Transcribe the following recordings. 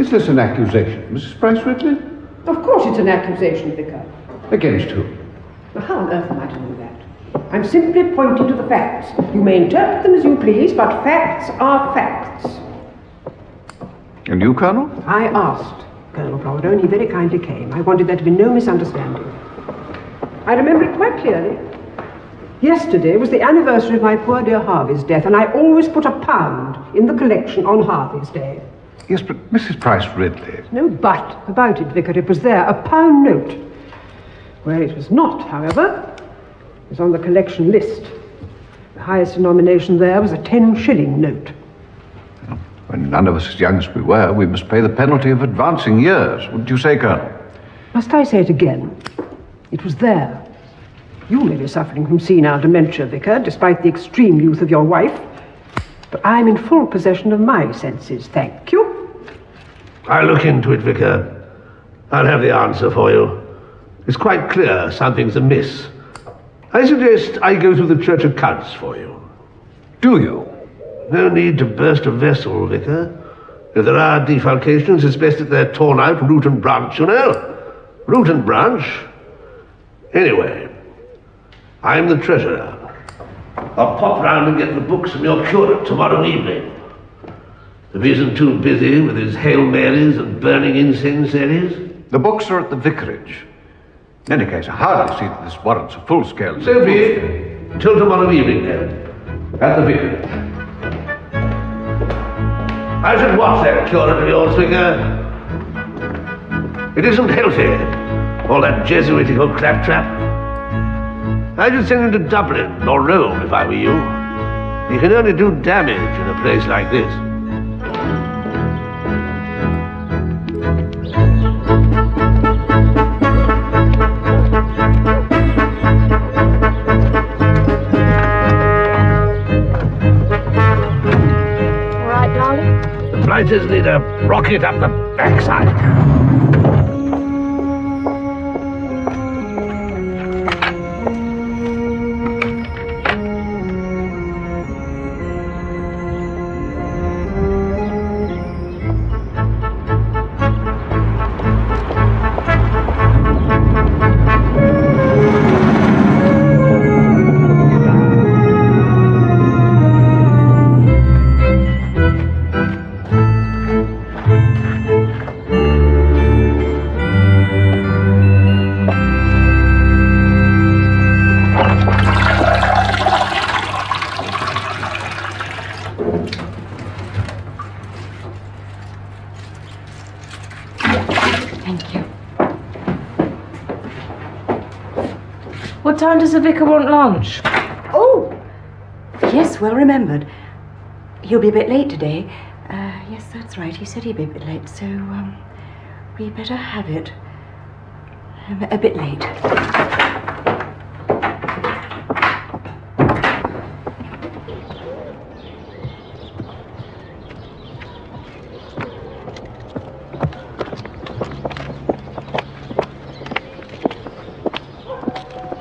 Is this an accusation, Mrs. Price Ridley? Of course it's an accusation, Vicar. Against who? Well, how on earth am I to know that? I'm simply pointing to the facts. You may interpret them as you please, but facts are facts. And you, Colonel? I asked Colonel Proudhon, and he very kindly came. I wanted there to be no misunderstanding. I remember it quite clearly. Yesterday was the anniversary of my poor dear Harvey's death, and I always put £1 in the collection on Harvey's Day. Yes, but Mrs. Price Ridley... No but about it, Vicar. It was there, £1 note. Where it was not, however, was on the collection list. The highest denomination there was a 10-shilling note. When none of us as young as we were, we must pay the penalty of advancing years. Wouldn't you say, Colonel? Must I say it again? It was there. You may be suffering from senile dementia, Vicar, despite the extreme youth of your wife. But I'm in full possession of my senses, thank you. I'll look into it, Vicar. I'll have the answer for you. It's quite clear something's amiss. I suggest I go through the church accounts for you. Do you? No need to burst a vessel, Vicar. If there are defalcations, it's best that they're torn out root and branch, you know. Root and branch. Anyway, I'm the treasurer. I'll pop round and get the books from your curate tomorrow evening. If he isn't too busy with his Hail Marys and burning incensaries. The books are at the Vicarage. In any case, I hardly see that this warrants a full-scale... So be it. Till tomorrow evening, then. At the Vicarage. I should watch that curate of yours, Vicar. It isn't healthy, all that Jesuitical claptrap. I should send him to Dublin or Rome if I were you. He can only do damage in a place like this. All right, darling? The blighters need a rocket up the backside. What time does the vicar want lunch? Oh, yes, well remembered. He'll be a bit late today. Yes, that's right. He said he'd be a bit late, so we better have it. A bit late.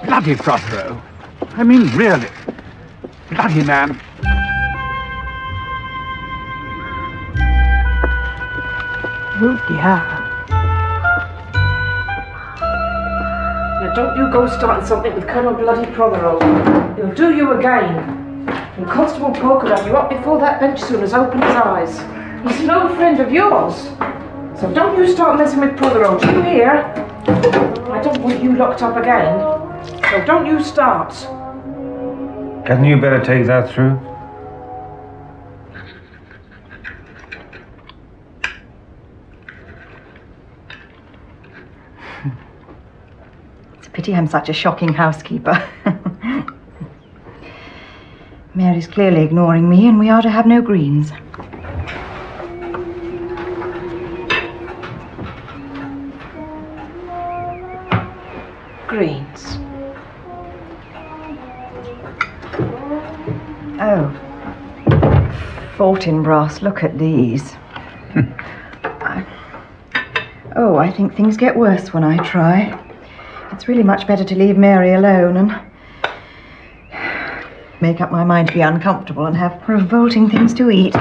Bloody Prothero. I mean, really. Bloody man. Oh, dear. Now, don't you go starting something with Colonel Bloody Prothero. He'll do you again. And Constable Poke will have you up before that bench soon as open his eyes. He's no friend of yours. So don't you start messing with Prothero, do you hear? I don't want you locked up again. So don't you start. Hadn't you better take that through? It's a pity I'm such a shocking housekeeper. Mary's clearly ignoring me, and we are to have no greens. Greens. Oh. Fortinbras, look at these. I think things get worse when I try. It's really much better to leave Mary alone and make up my mind to be uncomfortable and have revolting things to eat.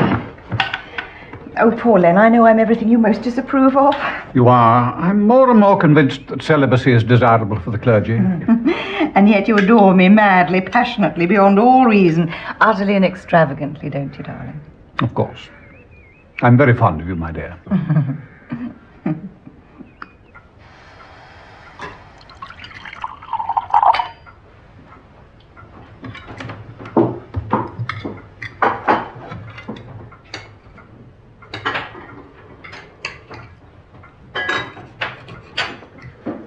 Oh, poor Len, I know I'm everything you most disapprove of. You are. I'm more and more convinced that celibacy is desirable for the clergy. And yet you adore me madly, passionately, beyond all reason, utterly and extravagantly, don't you, darling? Of course. I'm very fond of you, my dear.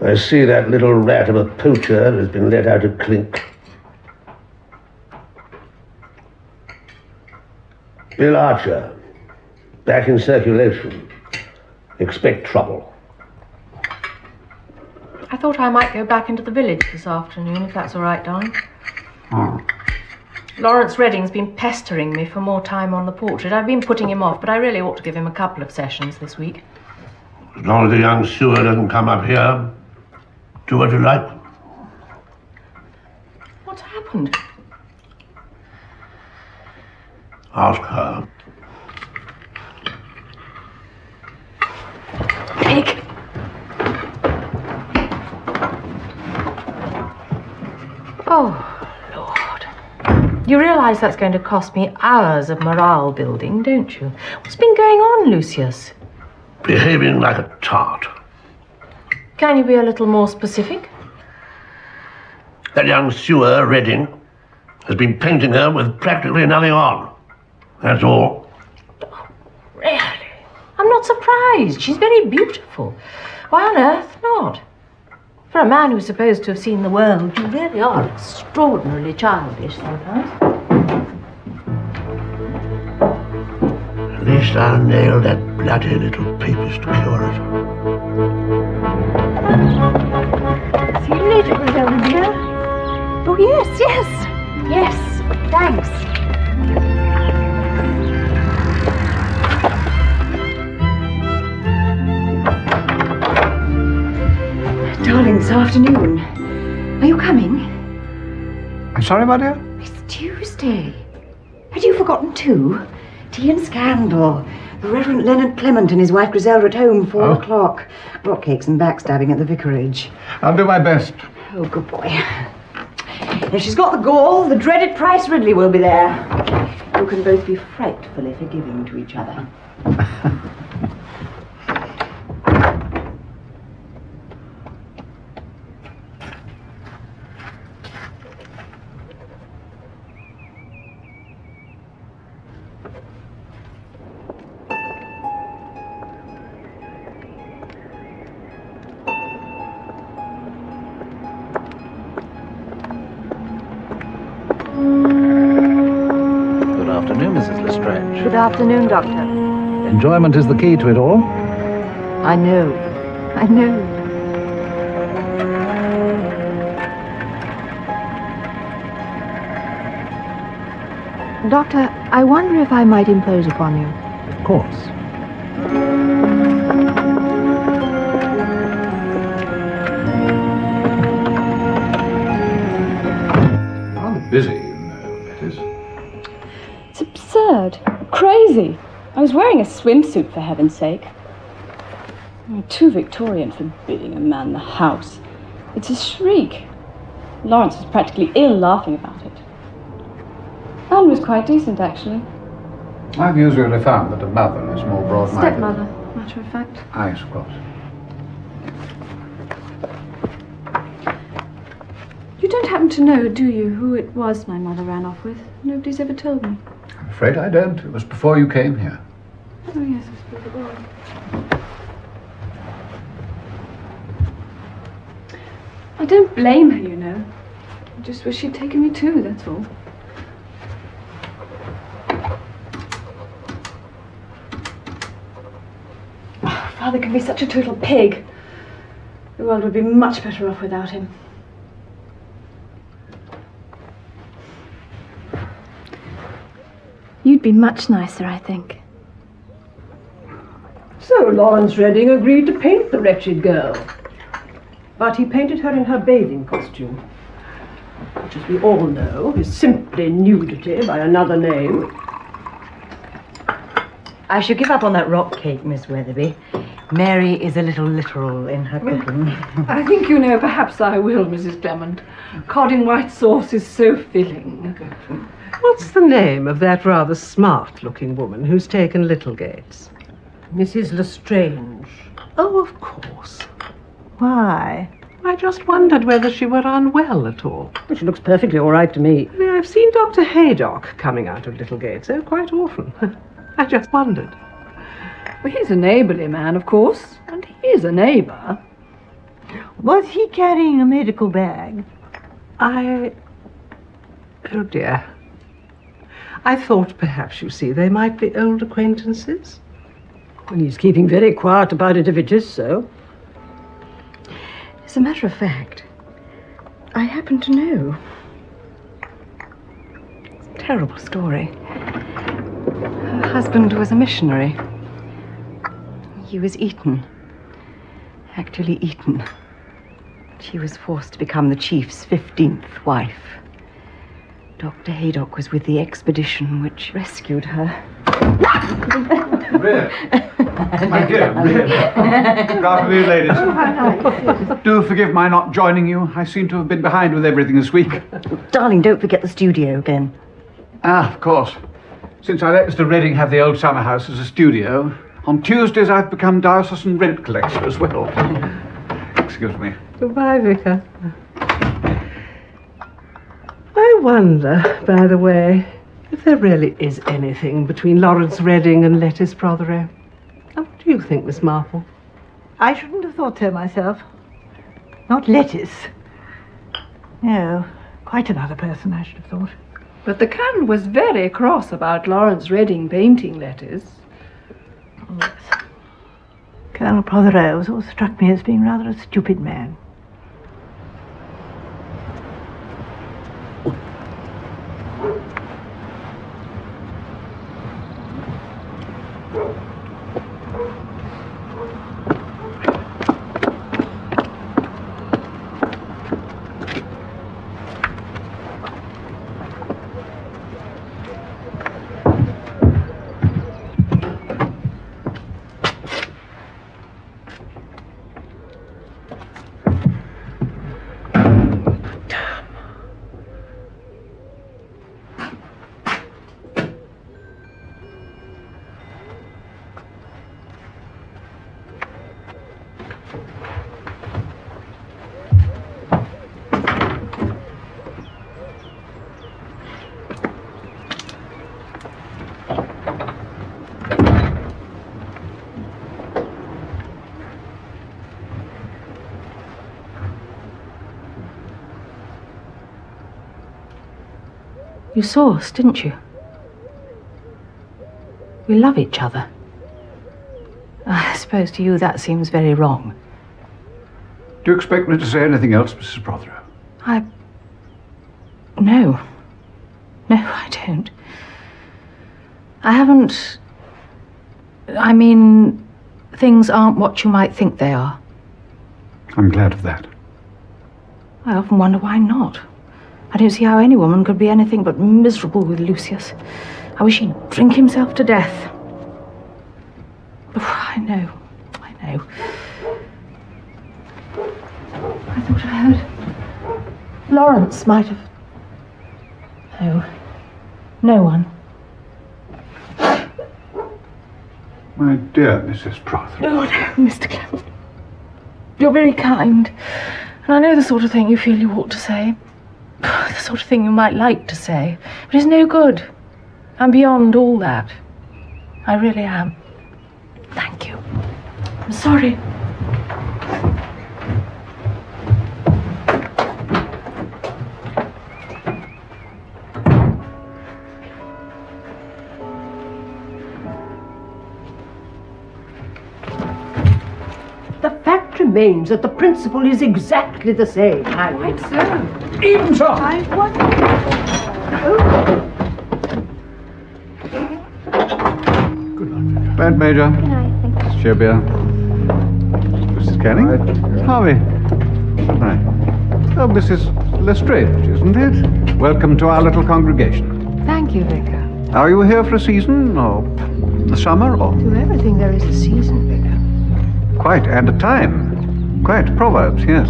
I see that little rat of a poacher has been let out of clink. Bill Archer, back in circulation. Expect trouble. I thought I might go back into the village this afternoon, if that's all right, darling. Lawrence Redding's been pestering me for more time on the portrait. I've been putting him off, but I really ought to give him a couple of sessions this week. As long as the young sewer doesn't come up here, do what you like. What's happened? Ask her. Pig! Oh, Lord. You realise that's going to cost me hours of morale building, don't you? What's been going on, Lucius? Behaving like a tart. Can you be a little more specific? That young sewer, Redding, has been painting her with practically nothing on. That's all. Really? I'm not surprised. She's very beautiful. Why on earth not? For a man who's supposed to have seen the world, you really are extraordinarily childish sometimes. At least I'll nail that bloody little papist curate. See you later, Griselda, dear. Oh, yes, yes. Yes, thanks. Darling, this afternoon. Are you coming? I'm sorry, my dear? It's Tuesday. Had you forgotten too? Tea and scandal. The Reverend Leonard Clement and his wife Griselda at home, 4 o'clock. Rock cakes and backstabbing at the vicarage. I'll do my best. Oh, good boy. If she's got the gall, the dreaded Price Ridley will be there. You can both be frightfully forgiving to each other. Good afternoon, Doctor. Enjoyment is the key to it all. I know. I know. Doctor, I wonder if I might impose upon you. Of course. Rather busy, you know, Lettice. It's absurd. Crazy. I was wearing a swimsuit, for heaven's sake. I'm too Victorian for bidding a man the house. It's a shriek. Lawrence was practically ill laughing about it. Anne was quite decent, actually. I've usually found that a mother is more broad-minded. Stepmother, matter of fact. I suppose. You don't happen to know, do you, who it was my mother ran off with? Nobody's ever told me. I'm afraid I don't. It was before you came here. Oh, yes, I suppose it was. I don't blame her, you know. I just wish she'd taken me too, that's all. Oh, Father can be such a total pig. The world would be much better off without him. You'd be much nicer, I think. So Lawrence Redding agreed to paint the wretched girl. But he painted her in her bathing costume, which, as we all know, is simply nudity by another name. I should give up on that rock cake, Miss Weatherby. Mary is a little literal in her cooking. I think you know, perhaps I will, Mrs. Clement. Cod in white sauce is so filling. What's the name of that rather smart-looking woman who's taken Littlegates? Mrs. Lestrange. Oh, of course. Why? I just wondered whether she were unwell at all. Well, she looks perfectly all right to me. I mean, I've seen Dr. Haydock coming out of Littlegates, quite often. I just wondered. Well, he's a neighbourly man, of course, and he is a neighbour. Was he carrying a medical bag? Oh dear. I thought perhaps, you see, they might be old acquaintances. Well, he's keeping very quiet about it if it is so. As a matter of fact, I happen to know. It's a terrible story. Her husband was a missionary. He was eaten. Actually eaten. She was forced to become the chief's 15th wife. Dr. Haydock was with the expedition which rescued her. My dear, good afternoon, ladies. Oh, how nice. Do forgive my not joining you. I seem to have been behind with everything this week. Darling, don't forget the studio again. Ah, of course. Since I let Mr. Redding have the old summer house as a studio, on Tuesdays I've become diocesan rent collector as well. Excuse me. Goodbye, Vicar. I wonder, by the way, if there really is anything between Lawrence Redding and Lettice Prothero. Now, what do you think, Miss Marple? I shouldn't have thought so myself. Not Lettice. No, quite another person, I should have thought. But the Colonel was very cross about Lawrence Redding painting Lettice. Yes. Colonel Prothero has always struck me as being rather a stupid man. You saw us, didn't you? We love each other. I suppose to you that seems very wrong. Do you expect me to say anything else, Mrs. Prothero? No. No, I don't. I haven't... I mean, things aren't what you might think they are. I'm glad of that. I often wonder why not. I don't see how any woman could be anything but miserable with Lucius. I wish he'd drink himself to death. Oh, I know. I thought I heard Lawrence might have... No one. My dear Mrs. Prothero. Oh, no, Mr. Clement. You're very kind. And I know the sort of thing you feel you ought to say. The sort of thing you might like to say. But it's no good. I'm beyond all that. I really am. Thank you. I'm sorry. The fact remains that the principle is exactly the same. Quite so. Even so. I wonder... Good night. Bad Major. Good night, thank you. Sherbia. Mrs. Canning. Harvey. Good night. Oh, Mrs. Lestrange, isn't it? Welcome to our little congregation. Thank you, Vicar. Are you here for a season, or the summer, or...? To everything there is a season, Vicar. Quite, and a time. Quite, Proverbs, yes.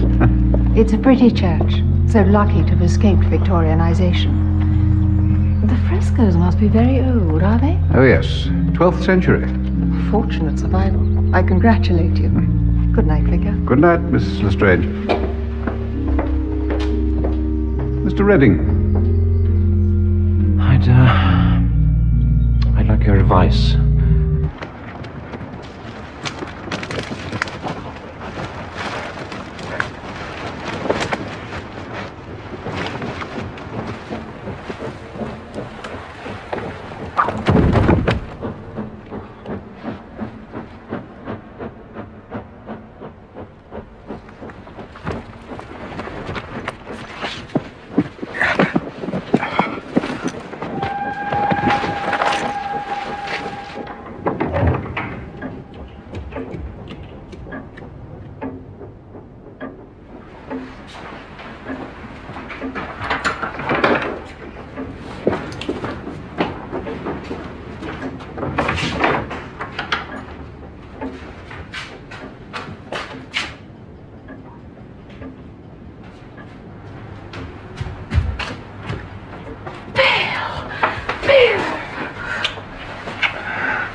It's a pretty church, so lucky to have escaped Victorianization. The frescoes must be very old, are they? Oh, yes. 12th century. Fortunate survival. I congratulate you. Good night, Vicar. Good night, Mrs. Lestrange. Mr. Redding. I'd like your advice.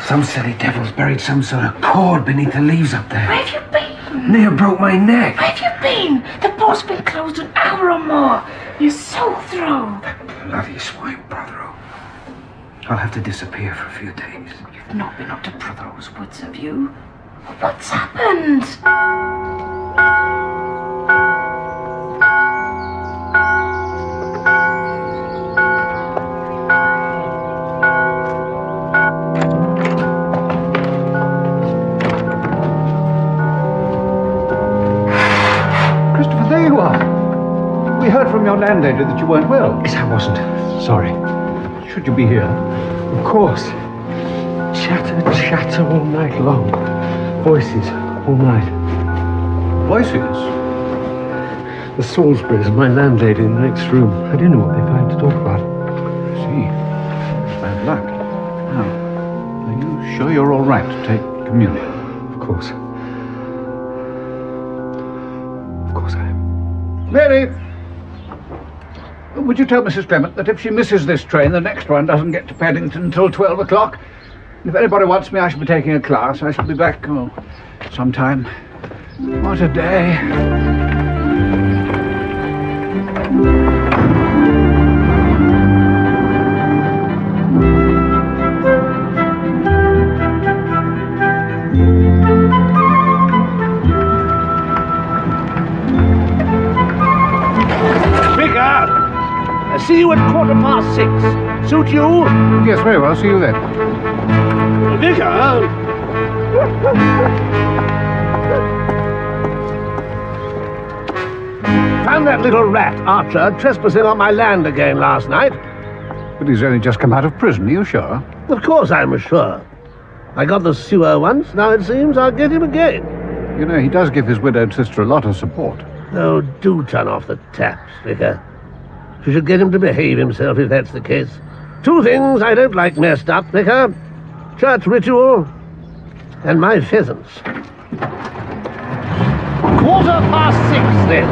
Some silly devil's buried some sort of cord beneath the leaves up there. Where have you been? Near broke my neck. Where have you been? The port's been closed an hour or more. You're so through. Bloody swine, Prothero. I'll have to disappear for a few days. You've not been up to Prothero's woods, have you? What's happened? We heard from your landlady that you weren't well. Yes, I wasn't. Sorry. Should you be here? Of course. Chatter all night long. Voices all night. Voices? The Salisburys, my landlady in the next room. I don't know what they find to talk about. I see. Bad luck. Now, are you sure you're all right to take communion? Of course. Of course I am. Mary! Would you tell Mrs. Clement that if she misses this train, the next one doesn't get to Paddington until 12 o'clock? If anybody wants me, I shall be taking a class. I shall be back, sometime. What a day. See you at 6:15. Suit you? Yes, very well. See you then. Vicar! Found that little rat, Archer, trespassing on my land again last night. But he's only just come out of prison, are you sure? Of course I'm sure. I got the sewer once, now it seems I'll get him again. You know, he does give his widowed sister a lot of support. Oh, do turn off the taps, Vicar. You should get him to behave himself if that's the case. Two things I don't like messed up, Vicar. Church ritual and my pheasants. 6:15 then.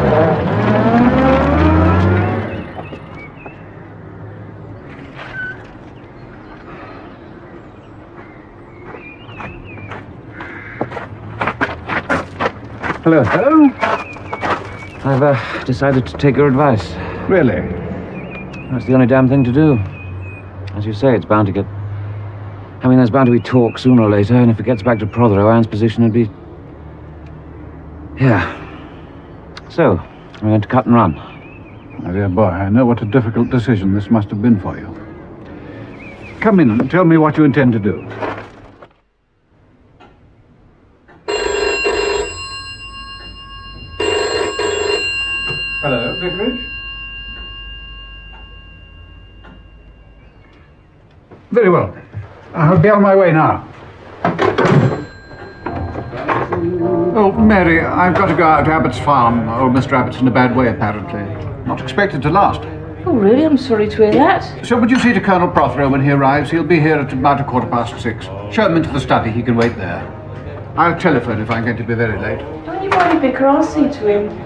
Hello. Hello. I've decided to take your advice. Really? That's the only damn thing to do. As you say, it's bound to get... I mean, there's bound to be talk sooner or later, and if it gets back to Prothero, Anne's position would be... Yeah. So, I'm going to cut and run. My dear boy, I know what a difficult decision this must have been for you. Come in and tell me what you intend to do. Hello, Vicarage? Very well. I'll be on my way now. Oh, Mary, I've got to go out to Abbott's farm. Old Mr. Abbott's in a bad way, apparently. Not expected to last. Oh, really? I'm sorry to hear that. So would you see to Colonel Prothero when he arrives? He'll be here at about 6:15. Show him into the study. He can wait there. I'll telephone if I'm going to be very late. Don't you worry, Vicar. I'll see to him.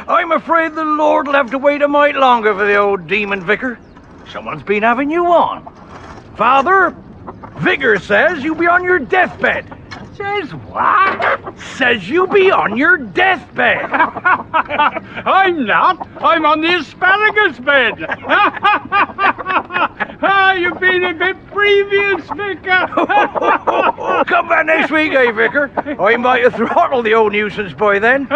I'm afraid the Lord will have to wait a mite longer for the old demon vicar. Someone's been having you on. Father, Vicar says you'll be on your deathbed. Says what? Says you'll be on your deathbed. I'm not. I'm on the asparagus bed. You've been a bit previous, Vicar. Come back next week, eh, Vicar? I might have throttled the old nuisance boy then.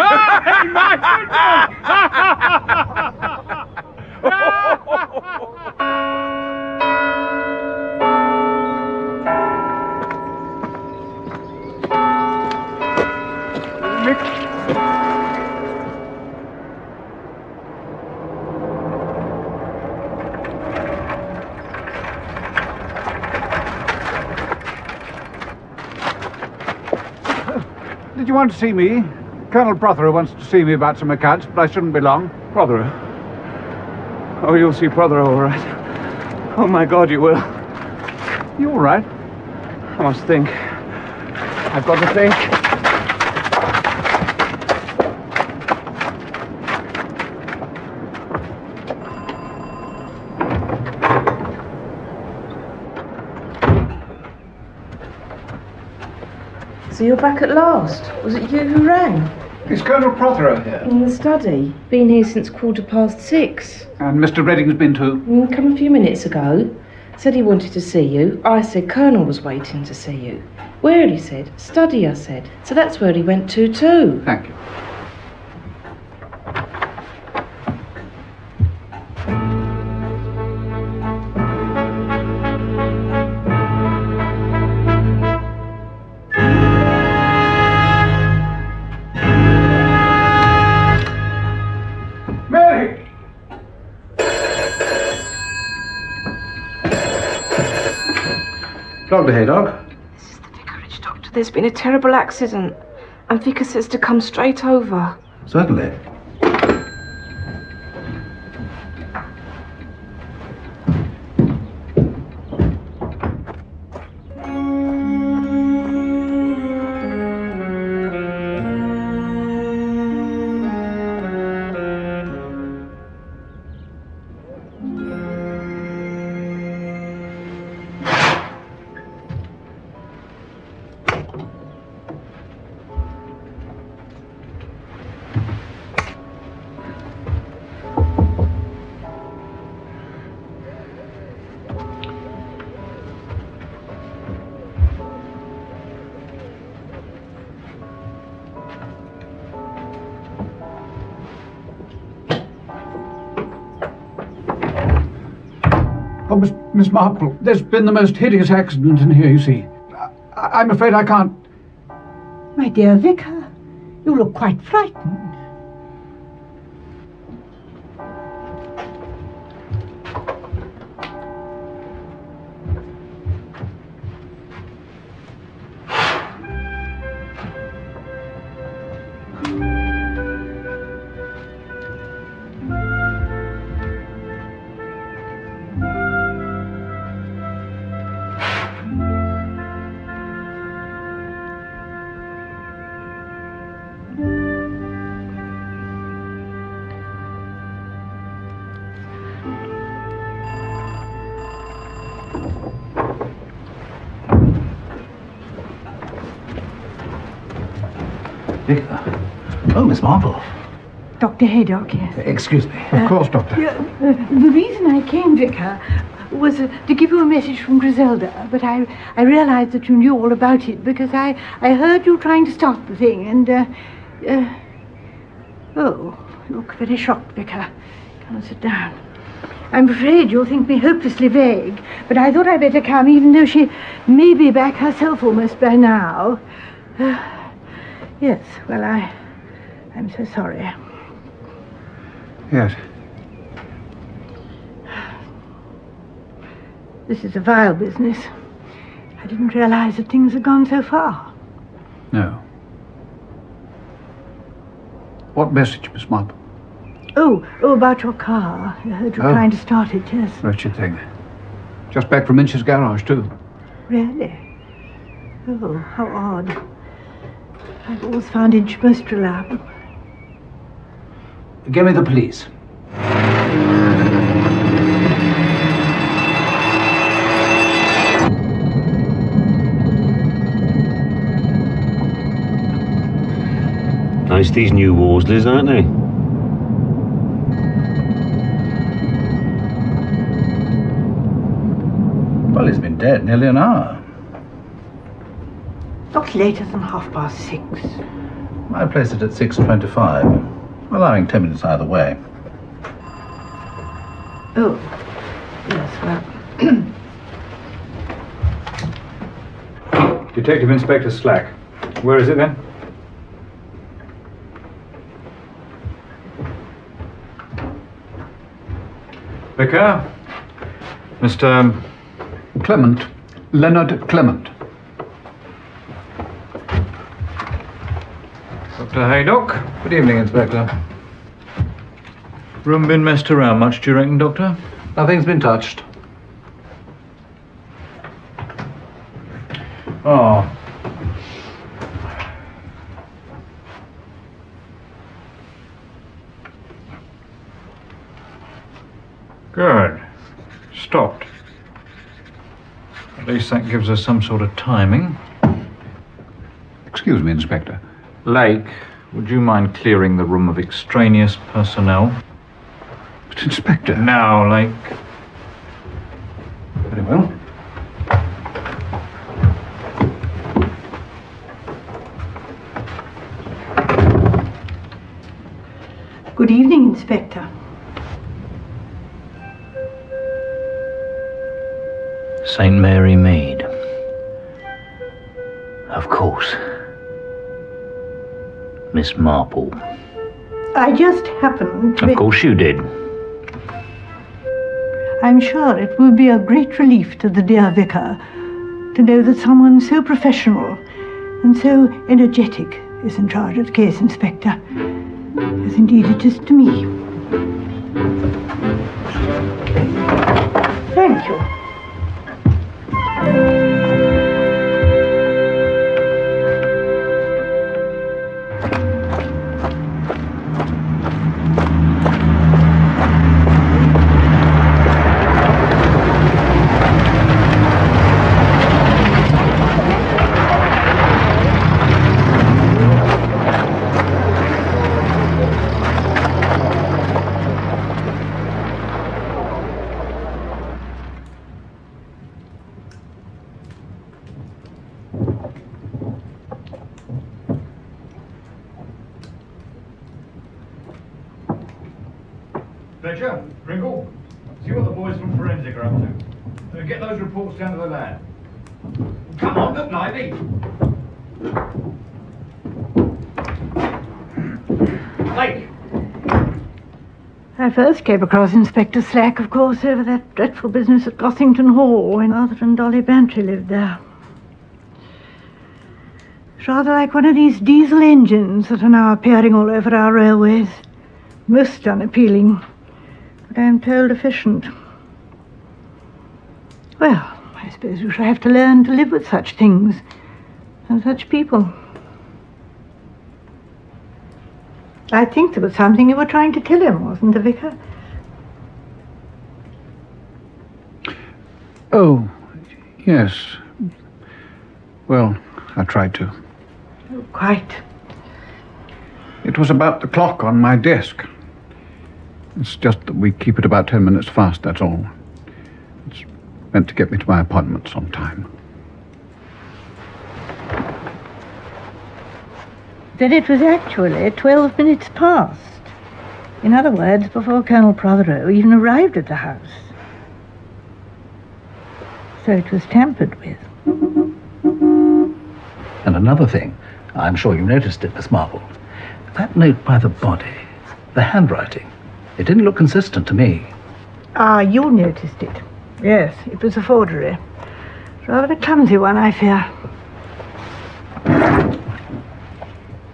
Did you want to see me? Colonel Prothero wants to see me about some accounts, but I shouldn't be long. Prothero? Oh, you'll see Prothero, all right. Oh, my God, you will. You all right? I must think. I've got to think. So you're back at last? Was it you who rang? Is Colonel Prothero here? In the study. Been here since 6:15. And Mr. Redding's been too? Come a few minutes ago. Said he wanted to see you. I said Colonel was waiting to see you. Where, he said. Study, I said. So that's where he went to too. Thank you. Dr. Haydock? This is the Vicarage, Doctor. There's been a terrible accident. And Vicar says to come straight over. Certainly. Oh, Miss Marple, there's been the most hideous accident in here, you see. I'm afraid I can't... My dear Vicar, you look quite frightened. Vicar? Oh, Miss Marple. Dr. Haydock, yes. Excuse me. Of course, Doctor. The reason I came, Vicar, was to give you a message from Griselda, but I realized that you knew all about it because I heard you trying to start the thing, and, oh, you look very shocked, Vicar. Come and sit down. I'm afraid you'll think me hopelessly vague, but I thought I'd better come, even though she may be back herself almost by now. Yes, well, I'm so sorry. Yes. This is a vile business. I didn't realize that things had gone so far. No. What message, Miss Marple? Oh, about your car. I heard you trying to start it, yes. Wretched thing. Just back from Inch's garage, too. Really? Oh, how odd. I've always found Inch most reliable. Give me the police. Nice these new Worsley's, aren't they? Well, he's been dead nearly an hour. Not later than 6:30. I placed it at 6:25, allowing 10 minutes either way. Oh, yes, well... Detective Inspector Slack. Where is it then? Vicar? Mr. Clement. Leonard Clement. Dr. Haydock. Good evening, Inspector. Room been messed around much, do you reckon, Doctor? Nothing's been touched. Oh. Good. Stopped. At least that gives us some sort of timing. Excuse me, Inspector. Lake, would you mind clearing the room of extraneous personnel? But, Inspector... Now, Lake. Very well. Good evening, Inspector. St. Mary Mead. Of course. Miss Marple. I just happened to be... Of course you did. I'm sure it will be a great relief to the dear vicar to know that someone so professional and so energetic is in charge of the case, Inspector, as indeed it is to me. Thank you. Fletcher, Pringle, see what the boys from Forensic are up to. Get those reports down to the lab. Come on, look lively. Lake. I first came across Inspector Slack, of course, over that dreadful business at Gothington Hall when Arthur and Dolly Bantry lived there. It's rather like one of these diesel engines that are now appearing all over our railways. Most unappealing, but I'm told efficient. Well, I suppose we shall have to learn to live with such things and such people. I think there was something you were trying to tell him, wasn't there, Vicar? Oh, yes. Well, I tried to. Oh, quite. It was about the clock on my desk. It's just that we keep it about 10 minutes fast, that's all. It's meant to get me to my appointments on time. Then it was actually 12 minutes past. In other words, before Colonel Prothero even arrived at the house. So it was tampered with. And another thing, I'm sure you noticed it, Miss Marple. That note by the body, the handwriting, it didn't look consistent to me. Ah, you noticed it. Yes, it was a forgery. Rather a clumsy one, I fear.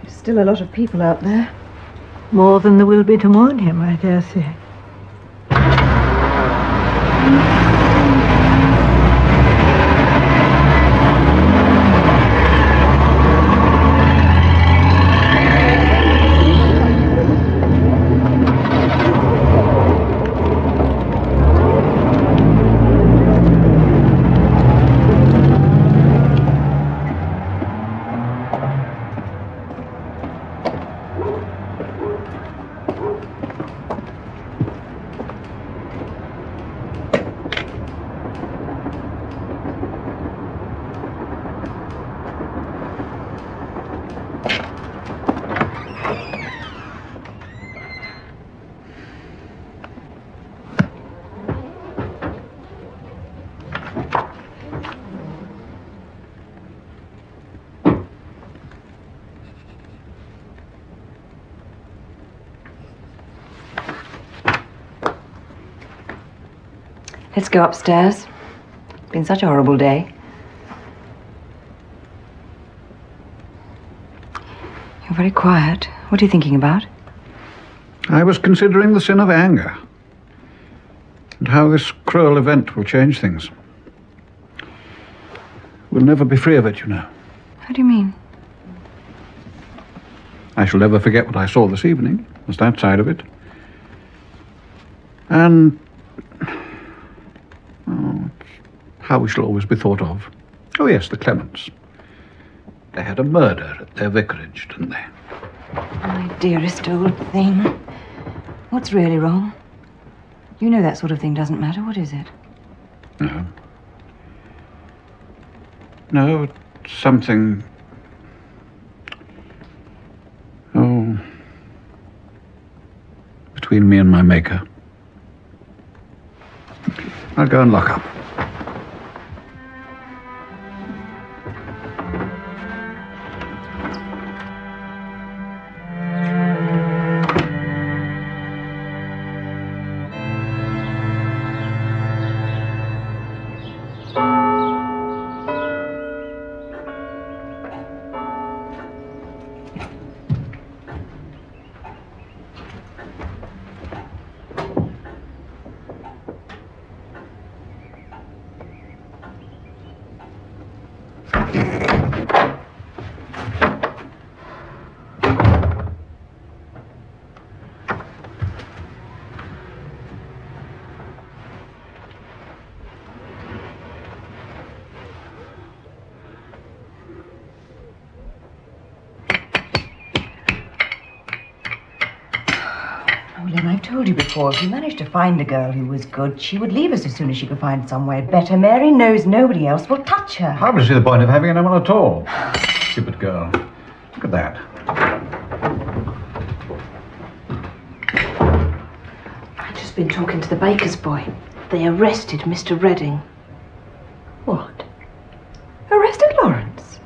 There's still a lot of people out there. More than there will be to mourn him, I dare say. Let's go upstairs. It's been such a horrible day. You're very quiet. What are you thinking about? I was considering the sin of anger and how this cruel event will change things. We'll never be free of it, you know. How do you mean? I shall never forget what I saw this evening. There's that side of it. And how we shall always be thought of. Oh yes, the Clements. They had a murder at their vicarage, didn't they? My dearest old thing. What's really wrong? You know that sort of thing doesn't matter. What is it? No. No, it's something... Oh... between me and my Maker. I'll go and lock up. I've told you before, if you managed to find a girl who was good, she would leave us as soon as she could find somewhere better. Mary knows nobody else will touch her. I don't see the point of having anyone at all. Stupid girl. Look at that. I've just been talking to the baker's boy. They arrested Mr. Redding. What? Arrested Lawrence?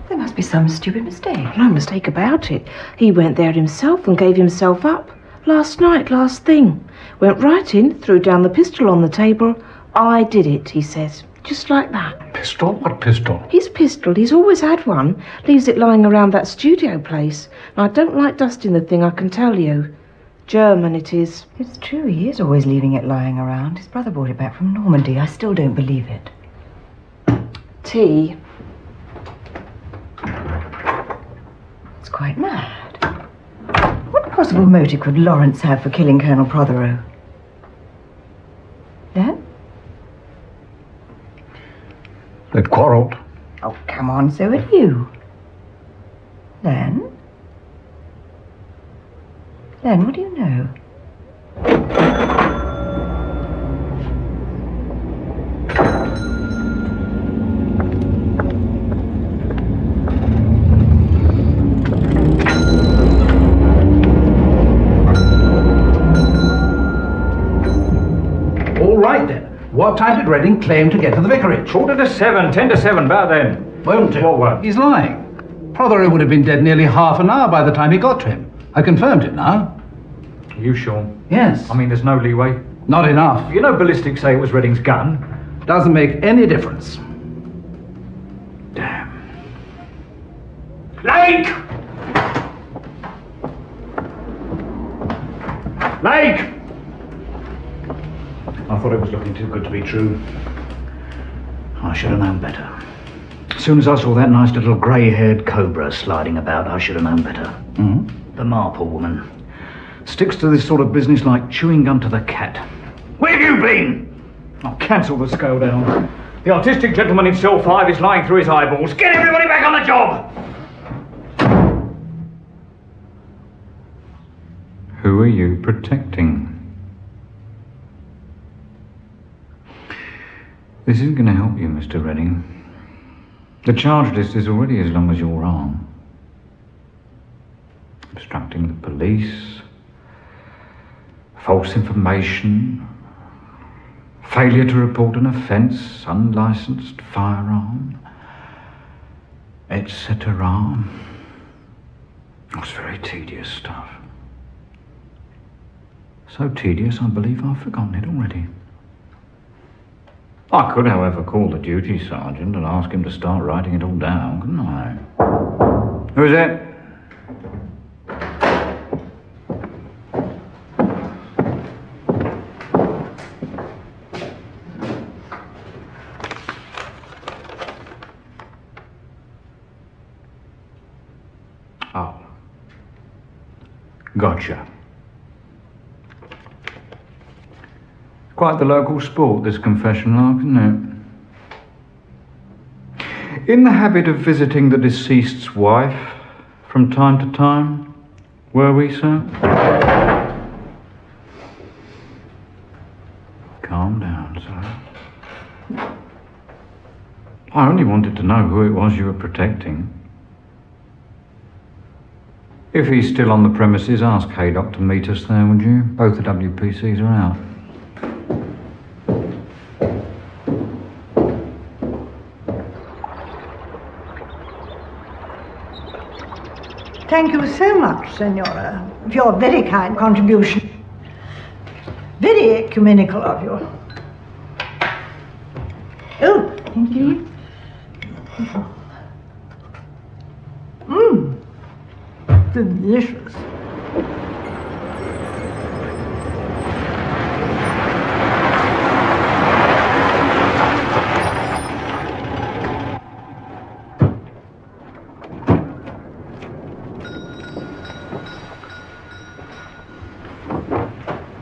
There must be some stupid mistake. No mistake about it. He went there himself and gave himself up. Last night, last thing. Went right in, threw down the pistol on the table. I did it, he says. Just like that. Pistol? What pistol? His pistol. He's always had one. Leaves it lying around that studio place. And I don't like dusting the thing, I can tell you. German it is. It's true, he is always leaving it lying around. His brother brought it back from Normandy. I still don't believe it. Tea. It's quite mad. What possible motive could Lawrence have for killing Colonel Prothero? Then? They'd quarrelled. Oh, come on, so had you. Then? Len, what do you know? All right then. What time did Redding claim to get to the vicarage? 7:45, 10 to 7, about then. Won't do. What? He's lying. Prothero would have been dead nearly half an hour by the time he got to him. I confirmed it now. Are you sure? Yes. I mean, there's no leeway. Not enough. You know ballistics say it was Redding's gun. Doesn't make any difference. Damn. Lake! Lake! I thought it was looking too good to be true. I should have known better. As soon as I saw that nice little grey-haired cobra sliding about, I should have known better. Mm-hmm. The Marple woman sticks to this sort of business like chewing gum to the cat. Where have you been? I'll cancel the scale down. The artistic gentleman in cell 5 is lying through his eyeballs. Get everybody back on the job! Who are you protecting? This isn't going to help you, Mr. Redding. The charge list is already as long as your arm. Obstructing the police, false information, failure to report an offence, unlicensed firearm, etc. It's very tedious stuff. So tedious, I believe I've forgotten it already. I could, however, call the duty sergeant and ask him to start writing it all down, couldn't I? Who's it? Oh. Gotcha. Quite the local sport, this confession lark, isn't it? In the habit of visiting the deceased's wife from time to time, were we, sir? Calm down, sir. I only wanted to know who it was you were protecting. If he's still on the premises, ask Haydock to meet us there, would you? Both the WPCs are out. Thank you so much, Senora, for your very kind contribution. Very ecumenical of you. Oh, thank you. Mmm, delicious.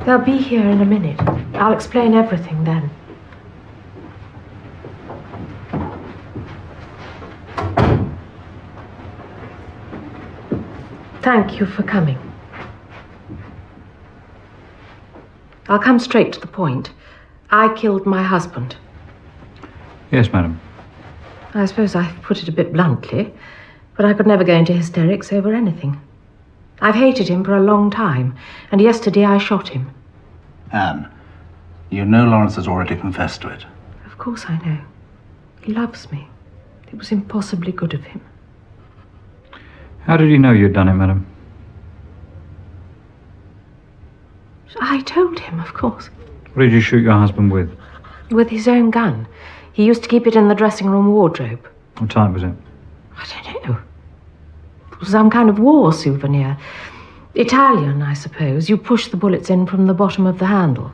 They'll be here in a minute. I'll explain everything then. Thank you for coming. I'll come straight to the point. I killed my husband. Yes, madam. I suppose I've put it a bit bluntly, but I could never go into hysterics over anything. I've hated him for a long time, and yesterday I shot him. Anne, you know Lawrence has already confessed to it. Of course I know. He loves me. It was impossibly good of him. How did he know you'd done it, madam? I told him, of course. What did you shoot your husband with? With his own gun. He used to keep it in the dressing room wardrobe. What type was it? I don't know. It was some kind of war souvenir. Italian, I suppose. You push the bullets in from the bottom of the handle.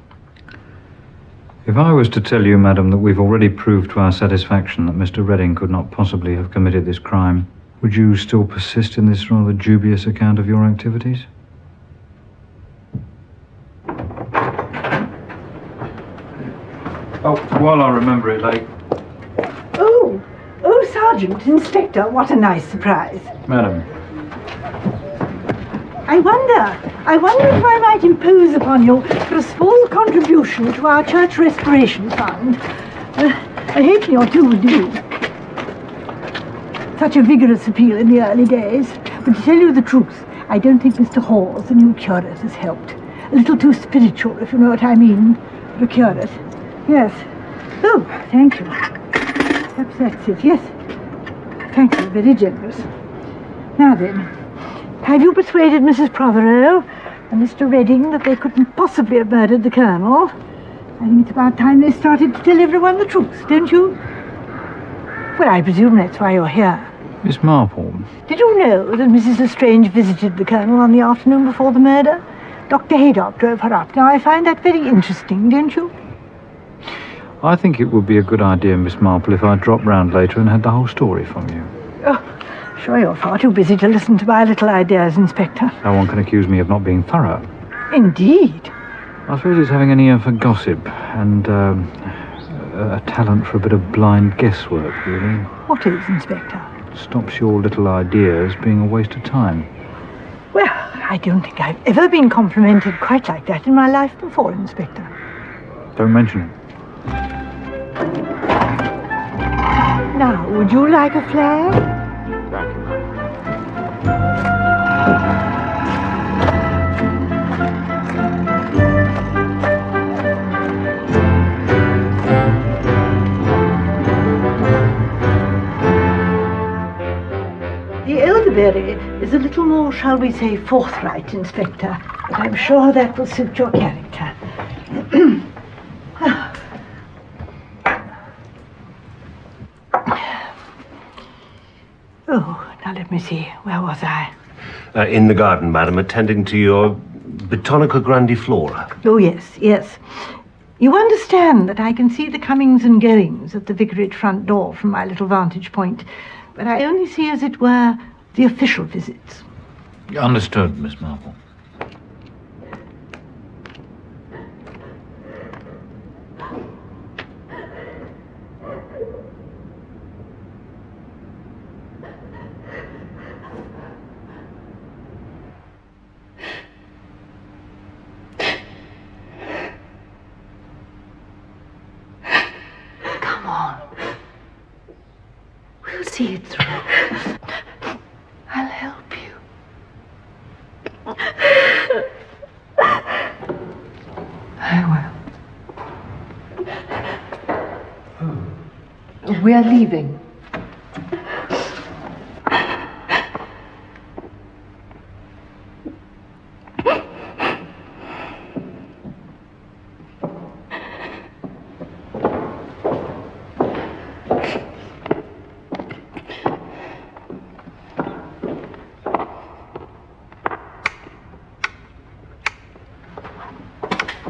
If I was to tell you, madam, that we've already proved to our satisfaction that Mr. Redding could not possibly have committed this crime, would you still persist in this rather dubious account of your activities? Oh, while I remember it, Lake. Oh, Sergeant, Inspector, what a nice surprise. Madam. I wonder if I might impose upon you for a small contribution to our church restoration fund. A halfpenny or two would do. Such a vigorous appeal in the early days. But to tell you the truth, I don't think Mr. Hawes, the new curate, has helped. A little too spiritual, if you know what I mean, for a curate. Yes. Oh, thank you. Perhaps that's it, yes. Thank you, very generous. Now then, have you persuaded Mrs. Prothero and Mr. Redding that they couldn't possibly have murdered the Colonel? I think it's about time they started to tell everyone the truth, don't you? Well, I presume that's why you're here. Miss Marple. Did you know that Mrs. Lestrange visited the Colonel on the afternoon before the murder? Dr. Haydock drove her up. Now, I find that very interesting, don't you? I think it would be a good idea, Miss Marple, if I dropped round later and had the whole story from you. Oh, sure you're far too busy to listen to my little ideas, Inspector. No one can accuse me of not being thorough. Indeed. I suppose it's having an ear for gossip and a talent for a bit of blind guesswork, really. What is, Inspector? Stops your little ideas being a waste of time. Well, I don't think I've ever been complimented quite like that in my life before, Inspector. Don't mention it. Now, would you like a flag? Thank you. The elderberry is a little more, shall we say, forthright, Inspector, but I'm sure that will suit your character. Oh, now let me see. Where was I? In the garden, madam, attending to your Botanica grandiflora. Oh, yes, yes. You understand that I can see the comings and goings at the vicarage front door from my little vantage point, but I only see, as it were, the official visits. Understood, Miss Marple. Come on. We'll see it through. I'll help you. I will. We are leaving.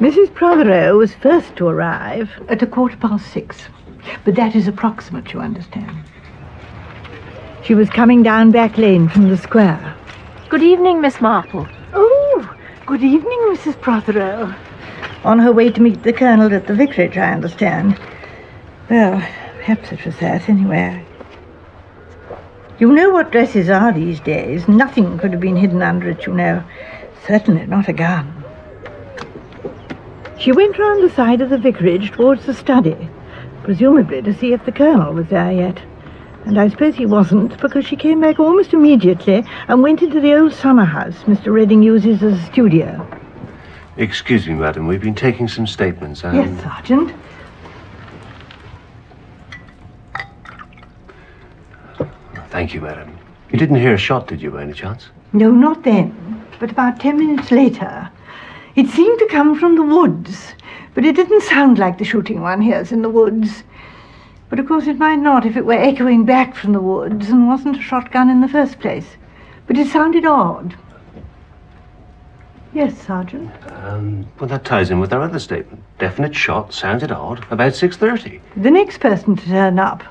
Mrs. Prothero was first to arrive at 6:15, but that is approximate, you understand. She was coming down Back Lane from the square. Good evening, Miss Marple. Oh, good evening, Mrs. Prothero. On her way to meet the Colonel at the vicarage, I understand. Well, perhaps it was that, anyway. You know what dresses are these days. Nothing could have been hidden under it, you know. Certainly not a gun. She went round the side of the vicarage towards the study, presumably to see if the Colonel was there yet. And I suppose he wasn't, because she came back almost immediately and went into the old summer house Mr. Redding uses as a studio. Excuse me, madam, we've been taking some statements and... Yes, Sergeant. Thank you, madam. You didn't hear a shot, did you, by any chance? No, not then, but about 10 minutes later. It seemed to come from the woods, but it didn't sound like the shooting one hears in the woods. But of course it might not if it were echoing back from the woods and wasn't a shotgun in the first place. But it sounded odd. Yes, Sergeant? Well, that ties in with our other statement. Definite shot, sounded odd, about 6:30. The next person to turn up,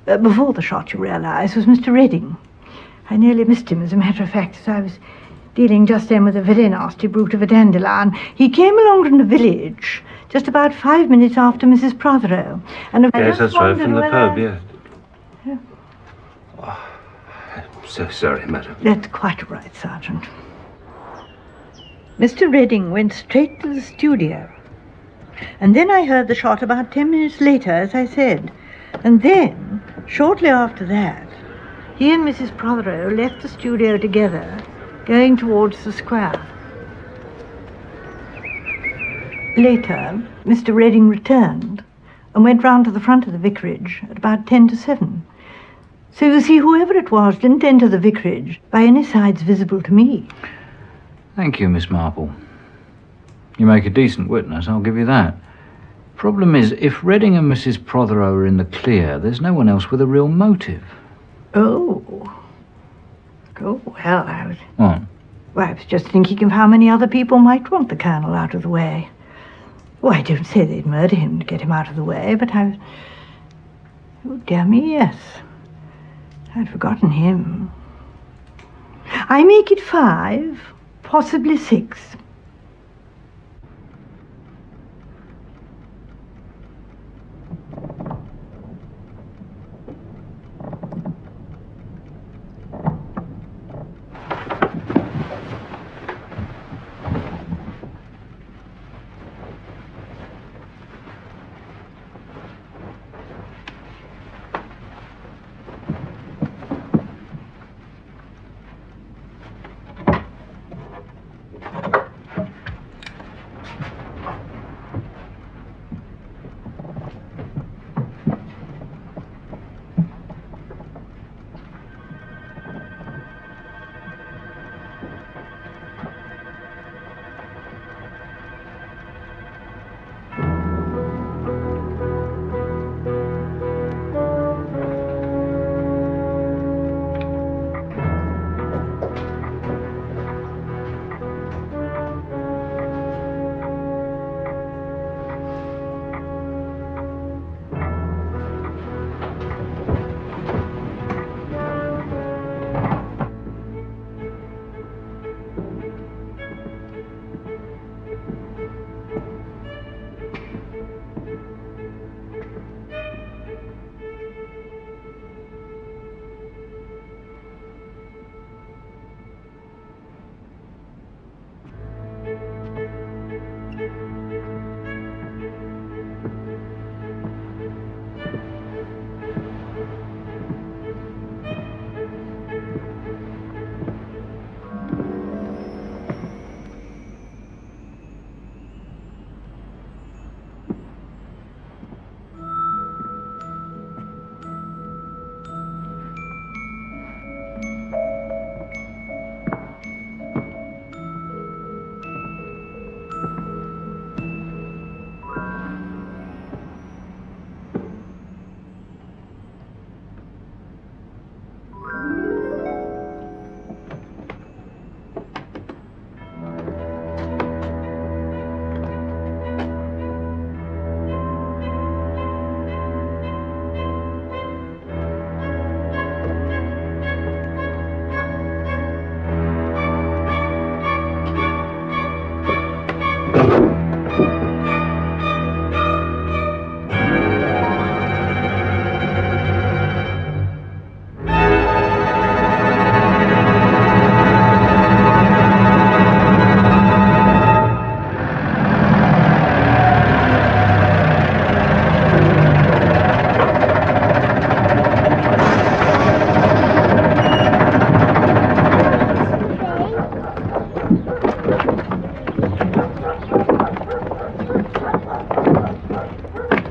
before the shot, you realise, was Mr. Redding. I nearly missed him, as a matter of fact, as I was dealing just then with a very nasty brute of a dandelion. He came along from the village just about 5 minutes after Mrs. Prothero. And Yes, that's right, from the pub, yeah. yeah. Oh, I'm so sorry, madam. That's quite right, Sergeant. Mr. Redding went straight to the studio. And then I heard the shot about 10 minutes later, as I said. And then, shortly after that, he and Mrs. Prothero left the studio together, going towards the square. Later, Mr. Redding returned and went round to the front of the vicarage at about 10 to 7. So you see, whoever it was didn't enter the vicarage by any sides visible to me. Thank you, Miss Marple. You make a decent witness, I'll give you that. Problem is, if Redding and Mrs. Prothero are in the clear, there's no one else with a real motive. Oh, well, What? I was just thinking of how many other people might want the Colonel out of the way. Oh, I don't say they'd murder him to get him out of the way, but I... Oh, dear me, yes. I'd forgotten him. I make it 5, possibly 6.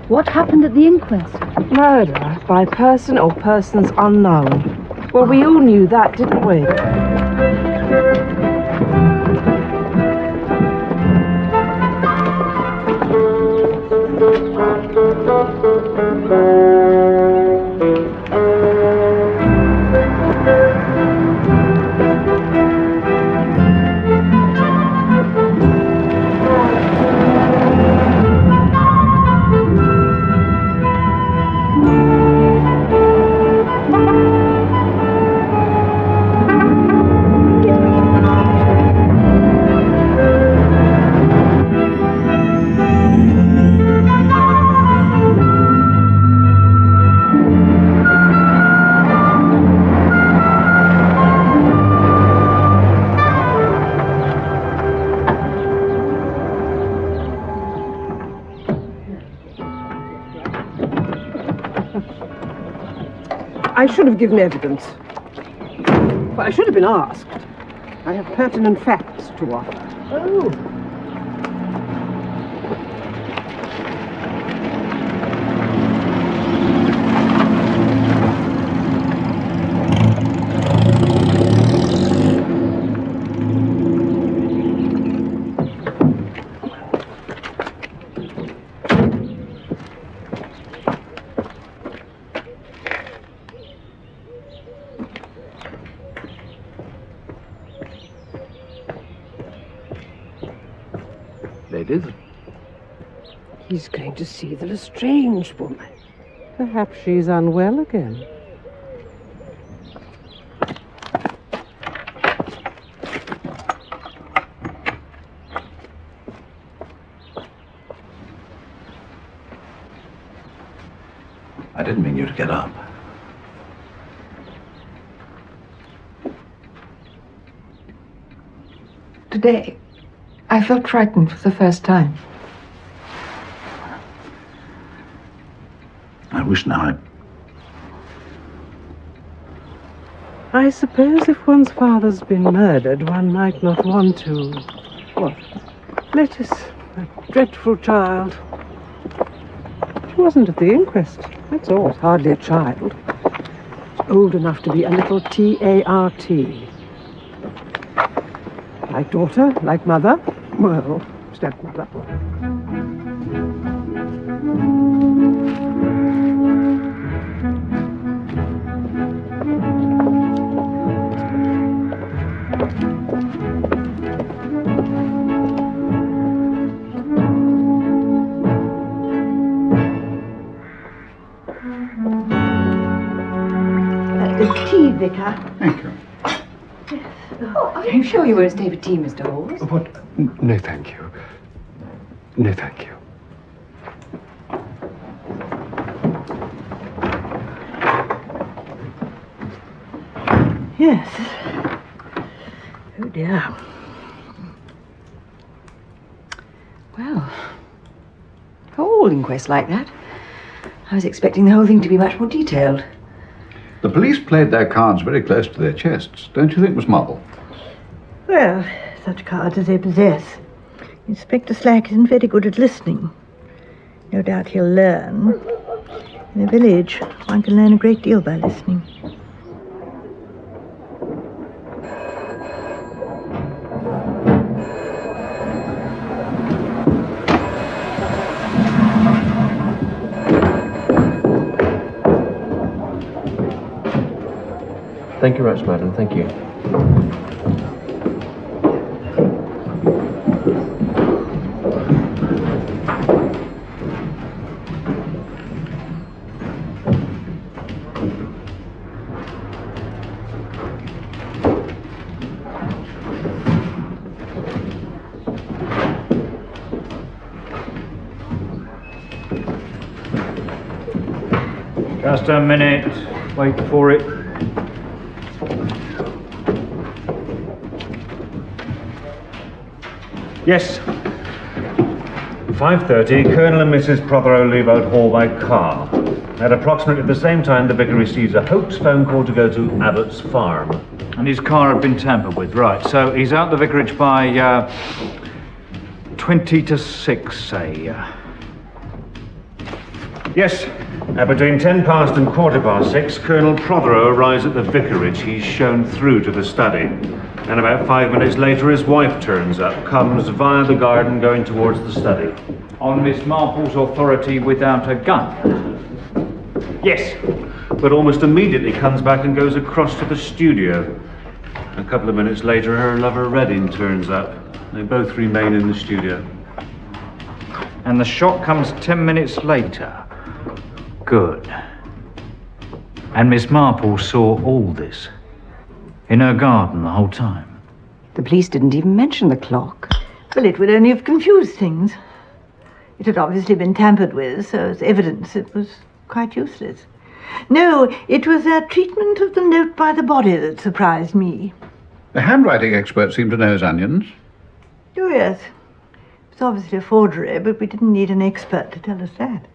What happened at the inquest? Murder by person or persons unknown. Well, we all knew that, didn't we? I should have given evidence. Well, I should have been asked. I have pertinent facts to offer. Oh. Ladies? He's going to see the Lestrange woman. Perhaps she's unwell again. I didn't mean you to get up. Today, I felt frightened for the first time. I wish now I suppose if one's father's been murdered, one might not want to. What? Lettuce, a dreadful child. She wasn't at the inquest, that's all. It's hardly a child. It's old enough to be a little T-A-R-T. Like daughter, like mother, well, stepmother. Tea, Vicar. Thank you. Oh, are you sure you won't stay for tea, Mr. Halls? What? No, thank you. No, thank you. Yes. Oh, dear. Well, for all inquests like that, I was expecting the whole thing to be much more detailed. The police played their cards very close to their chests, don't you think, Miss Marple? Well, such cards as they possess. Inspector Slack isn't very good at listening. No doubt he'll learn. In the village, one can learn a great deal by listening. Thank you much, madam. Thank you. Just a minute. Wait for it. Yes. 5:30, Colonel and Mrs. Prothero leave out Hall by car. At approximately the same time, the vicar receives a hoax phone call to go to Abbott's farm. And his car had been tampered with, right. So he's out the vicarage by 20 to 6, say. Yes. Between 10 past and 6:15, Colonel Prothero arrives at the vicarage. He's shown through to the study. And about 5 minutes later, his wife turns up, comes via the garden going towards the study. On Miss Marple's authority without a gun? Yes. But almost immediately comes back and goes across to the studio. A couple of minutes later, her lover Redding turns up. They both remain in the studio. And the shot comes 10 minutes later. Good. And Miss Marple saw all this? In her garden the whole time? The police didn't even mention the clock. Well, it would only have confused things. It had obviously been tampered with, so as evidence it was quite useless. No, it was their treatment of the note by the body that surprised me. The handwriting expert seemed to know his onions. Oh, yes. It was obviously a forgery, but we didn't need an expert to tell us that.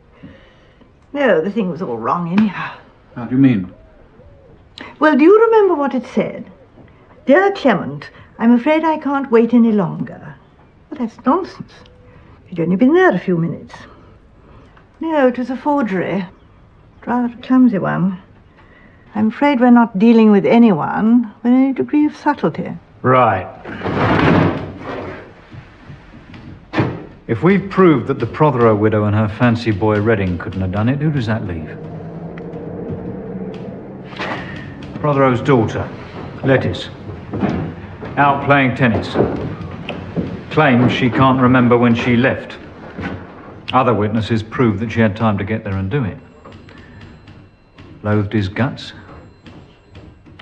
No, the thing was all wrong anyhow. How do you mean? Well, do you remember what it said? Dear Clement, I'm afraid I can't wait any longer. Well, that's nonsense. She'd only been there a few minutes. No, it was a forgery. Rather a clumsy one. I'm afraid we're not dealing with anyone with any degree of subtlety. Right. If we've proved that the Prothero widow and her fancy boy Redding couldn't have done it, who does that leave? Prothero's daughter, Lettice, out playing tennis. Claims she can't remember when she left. Other witnesses prove that she had time to get there and do it. Loathed his guts.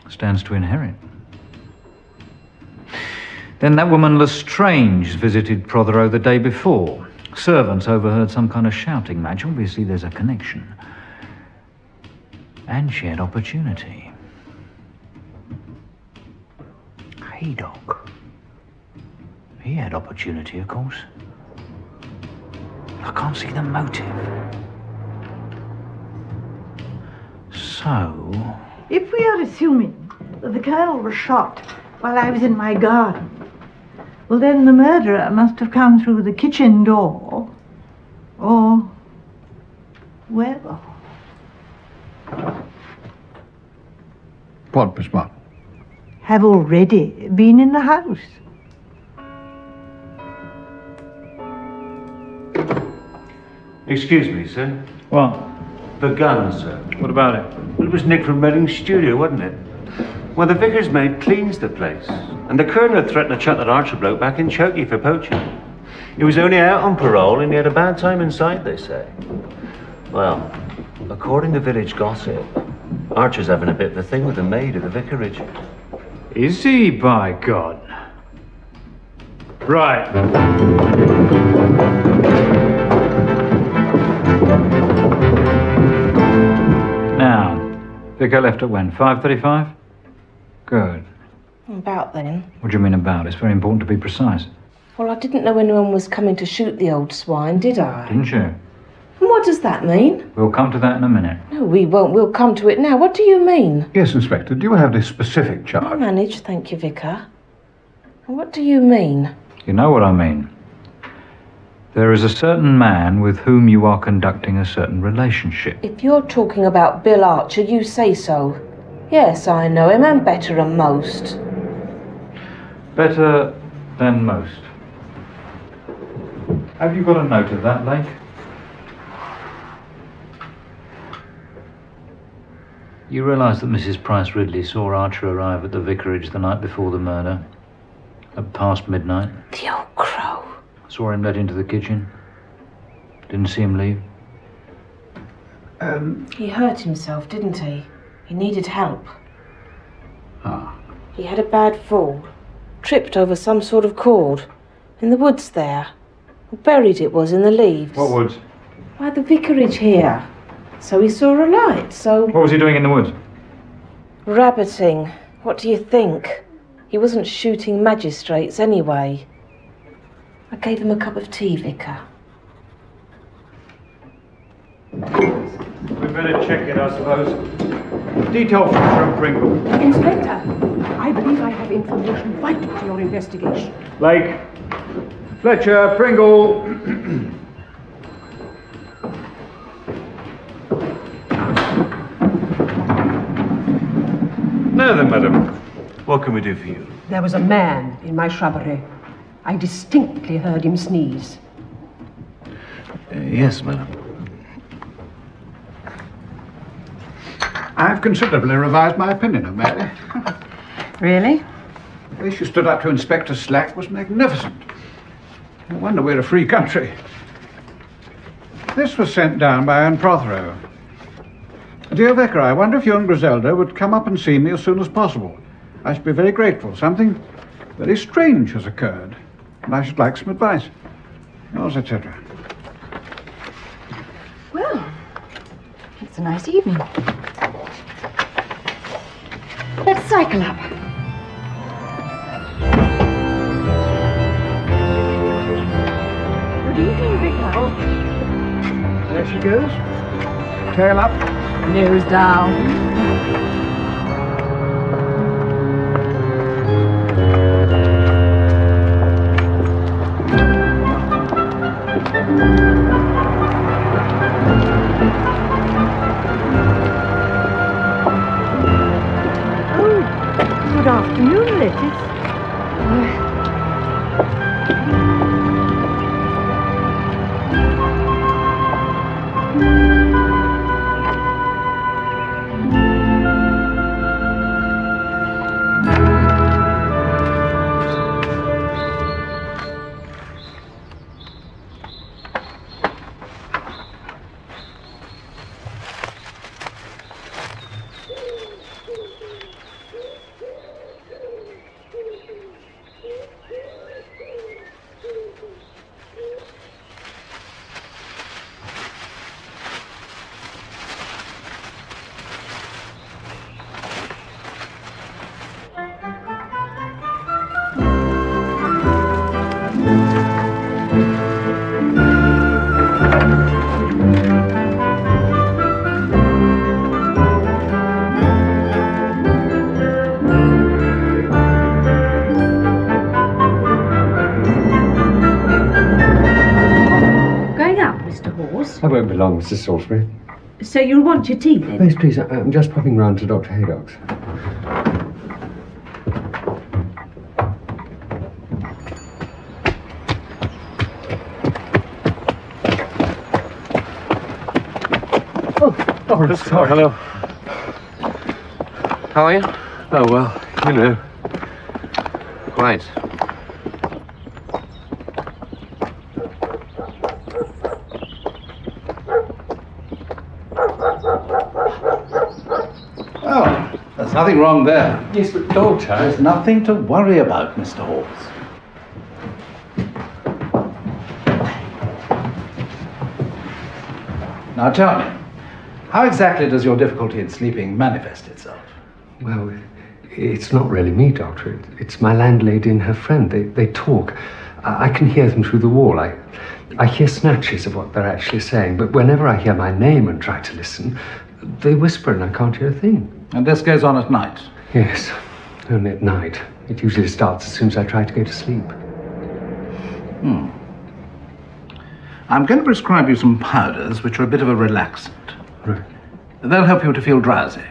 Stands to inherit. Then that woman Lestrange visited Prothero the day before. Servants overheard some kind of shouting match. Obviously there's a connection. And she had opportunity. Haydock. He had opportunity, of course. I can't see the motive. So... If we are assuming that the Colonel was shot while I was in my garden, well, then the murderer must have come through the kitchen door, or... well... What, Miss Martin? have already been in the house. Excuse me, sir. What? The gun, sir. What about it? Well, it was nicked from Redding's studio, wasn't it? Well, the vicar's maid cleans the place. And the Colonel threatened to chuck that Archer bloke back in Chokey for poaching. He was only out on parole and he had a bad time inside, they say. Well, according to village gossip, Archer's having a bit of a thing with the maid at the vicarage. Is he, by God? Right. Now, Vicar left at when? 5:35? Good. About then. What do you mean about? It's very important to be precise. Well, I didn't know anyone was coming to shoot the old swine, did I? Didn't you? And what does that mean? We'll come to that in a minute. No, we won't. We'll come to it now. What do you mean? Yes, Inspector. Do you have this specific I charge? manage, thank you, Vicar. And what do you mean? You know what I mean. There is a certain man with whom you are conducting a certain relationship. If you're talking about Bill Archer, you say so. Yes, I know him, and better than most. Better than most. Have you got a note of that, Lake? You realise that Mrs. Price Ridley saw Archer arrive at the vicarage the night before the murder? At past midnight? The old crow. Saw him led into the kitchen. Didn't see him leave. He hurt himself, didn't he? He needed help. Ah. He had a bad fall. Tripped over some sort of cord. In the woods there. Buried it was in the leaves. What woods? Why, the vicarage here. So he saw a light, so... What was he doing in the woods? Rabbiting. What do you think? He wasn't shooting magistrates anyway. I gave him a cup of tea, Vicar. We'd better check it, I suppose. Detail Fletcher and Pringle. Inspector, I believe I have information vital to your investigation. Lake. Fletcher, Pringle. Now then, madam, what can we do for you? There was a man in my shrubbery. I distinctly heard him sneeze. Yes, madam. I've considerably revised my opinion of Mary. Really? The way she stood up to Inspector Slack was magnificent. No wonder we're a free country. This was sent down by Anne Prothero. Dear Vicar, I wonder if you and Griselda would come up and see me as soon as possible. I should be very grateful. Something very strange has occurred, and I should like some advice. Yours, etc. Well, it's a nice evening. Let's cycle up. Good evening, Vicar. There she goes. Tail up. Nose down. I won't be long, Mrs. Salisbury. So you'll want your tea then? Yes, please. I'm just popping round to Dr. Haydock's. Oh, sorry. Hello. How are you? Oh, well, you know. Quite. Oh, there's nothing wrong there. Yes, but Doctor... There's nothing to worry about, Mr. Hawes. Now tell me, how exactly does your difficulty in sleeping manifest itself? Well, it's not really me, Doctor. It's my landlady and her friend. They talk. I can hear them through the wall. I hear snatches of what they're actually saying, but whenever I hear my name and try to listen, they whisper and I can't hear a thing. And this goes on at night? Yes, only at night. It usually starts as soon as I try to go to sleep. I'm going to prescribe you some powders which are a bit of a relaxant. Right. They'll help you to feel drowsy.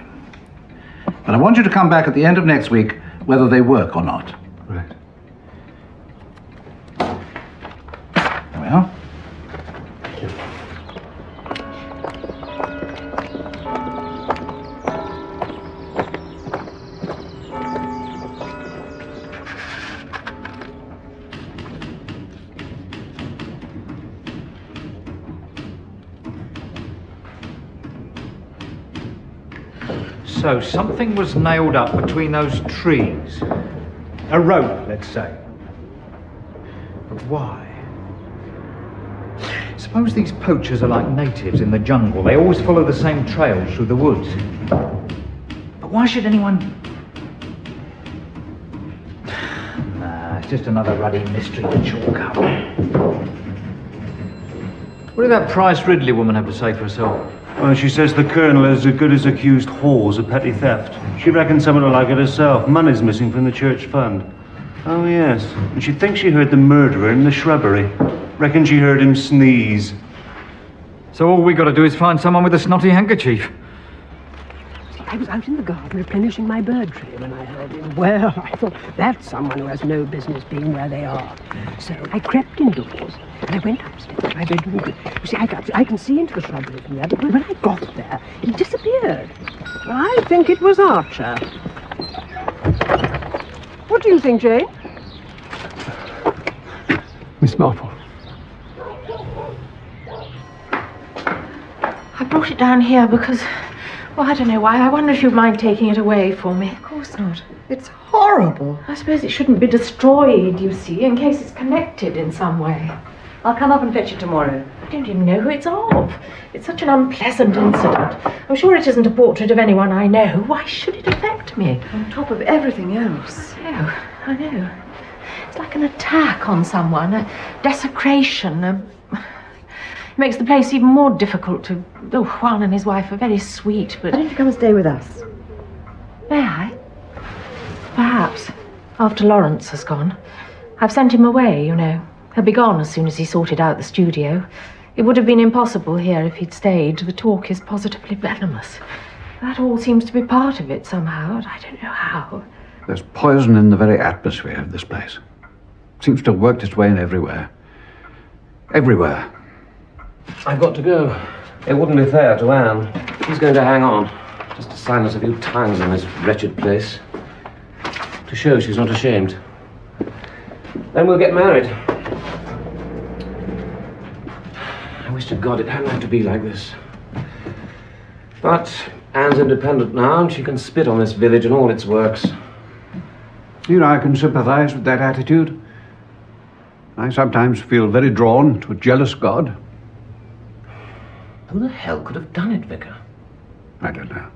But I want you to come back at the end of next week whether they work or not. Right. There we are. So something was nailed up between those trees. A rope, let's say. But why? Suppose these poachers are like natives in the jungle. They always follow the same trails through the woods. But why should anyone... Nah, it's just another ruddy mystery to chalk up. What did that Price Ridley woman have to say for herself? Well, she says the Colonel is as good as accused whores of petty theft. She reckons someone will like it herself. Money's missing from the church fund. Oh, yes. And she thinks she heard the murderer in the shrubbery. Reckons she heard him sneeze. So all we got to do is find someone with a snotty handkerchief. I was out in the garden replenishing my bird tray when I heard him. Well, I thought, that's someone who has no business being where they are. So I crept indoors and I went upstairs to my bedroom. You see, I can see into the shrubbery from there, but when I got there, he disappeared. I think it was Archer. What do you think, Jane? Miss Marple. I brought it down here because... well, I don't know why. I wonder if you'd mind taking it away for me. Of course not. It's horrible. I suppose it shouldn't be destroyed, you see, in case it's connected in some way. I'll come up and fetch it tomorrow. I don't even know who it's of. It's such an unpleasant incident. I'm sure it isn't a portrait of anyone I know. Why should it affect me? On top of everything else. I know. It's like an attack on someone, a desecration, It makes the place even more difficult to... Oh, Juan and his wife are very sweet, but... Why don't you come and stay with us? May I? Perhaps. After Lawrence has gone. I've sent him away, you know. He'll be gone as soon as he sorted out the studio. It would have been impossible here if he'd stayed. The talk is positively venomous. That all seems to be part of it somehow, and I don't know how. There's poison in the very atmosphere of this place. Seems to have worked its way in everywhere. Everywhere. I've got to go. It wouldn't be fair to Anne. She's going to hang on, just to silence a few tongues in this wretched place. To show she's not ashamed. Then we'll get married. I wish to God it hadn't had to be like this. But Anne's independent now, and she can spit on this village and all its works. You know, I can sympathize with that attitude. I sometimes feel very drawn to a jealous God. Who the hell could have done it, Vicar? I don't know.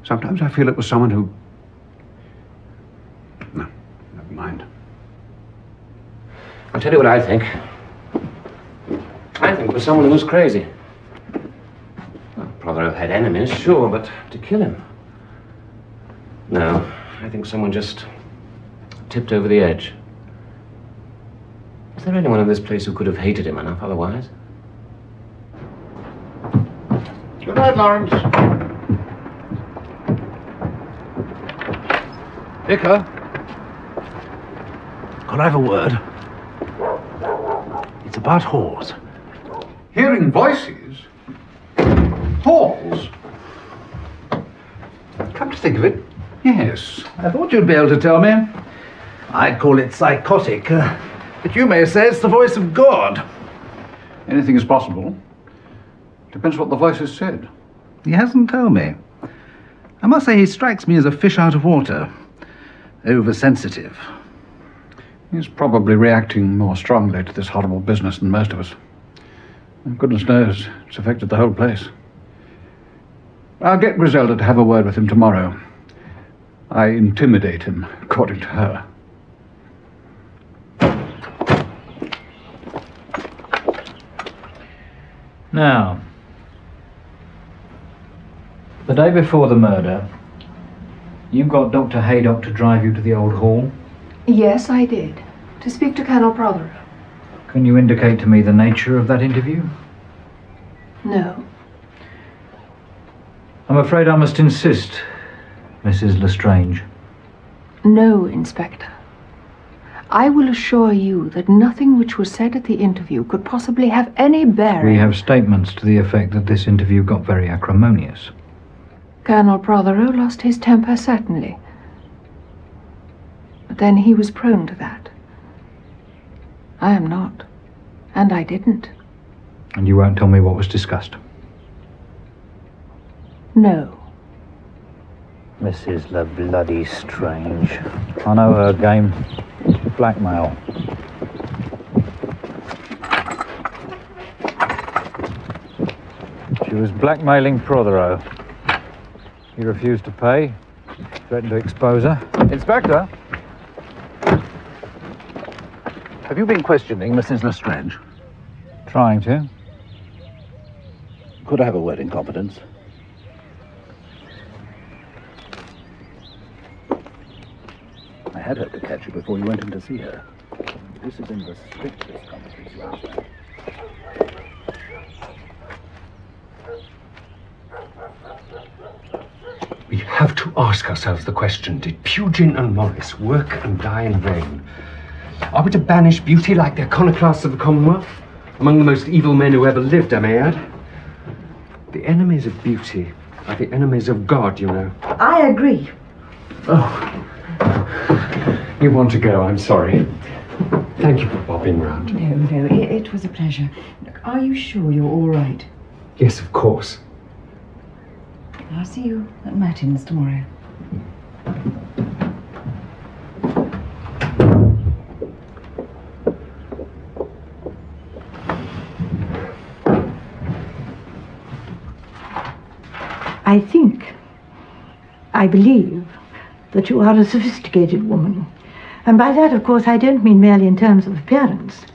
Sometimes I feel it was someone who... No, never mind. I'll tell you what I think. I think it was someone who was crazy. Well, Prothero had enemies, sure, but to kill him? No, I think someone just tipped over the edge. Is there anyone in this place who could have hated him enough otherwise? Good night, Lawrence. Vicar? Could I have a word? It's about Hawes. Hearing voices? Halls? Come to think of it, yes. I thought you'd be able to tell me. I'd call it psychotic, but you may say it's the voice of God. Anything is possible. Depends what the voices said. He hasn't told me. I must say he strikes me as a fish out of water. Oversensitive. He's probably reacting more strongly to this horrible business than most of us. And goodness knows, it's affected the whole place. I'll get Griselda to have a word with him tomorrow. I intimidate him, according to her. Now, the day before the murder, you got Dr. Haydock to drive you to the old hall? Yes, I did. To speak to Colonel Prothero. Can you indicate to me the nature of that interview? No. I'm afraid I must insist, Mrs. Lestrange. No, Inspector. I will assure you that nothing which was said at the interview could possibly have any bearing. We have statements to the effect that this interview got very acrimonious. Colonel Prothero lost his temper, certainly. But then he was prone to that. I am not. And I didn't. And you won't tell me what was discussed? No. Mrs. Bloody Strange. I know her game. Blackmail. She was blackmailing Prothero. He refused to pay, threatened to expose her. Inspector? Have you been questioning Mrs. Lestrange? Trying to. Could I have a word in confidence? I had hoped to catch you before you went in to see her. This is in the strictest confidence, you understand. We have to ask ourselves the question, did Pugin and Morris work and die in vain? Are we to banish beauty like the iconoclasts of the Commonwealth? Among the most evil men who ever lived, I may add. The enemies of beauty are the enemies of God, you know. I agree. Oh. You want to go, I'm sorry. Thank you for bobbing round. No, it was a pleasure. Look, are you sure you're all right? Yes, of course. I'll see you at Matins tomorrow. I believe that you are a sophisticated woman. And by that, of course, I don't mean merely in terms of appearance.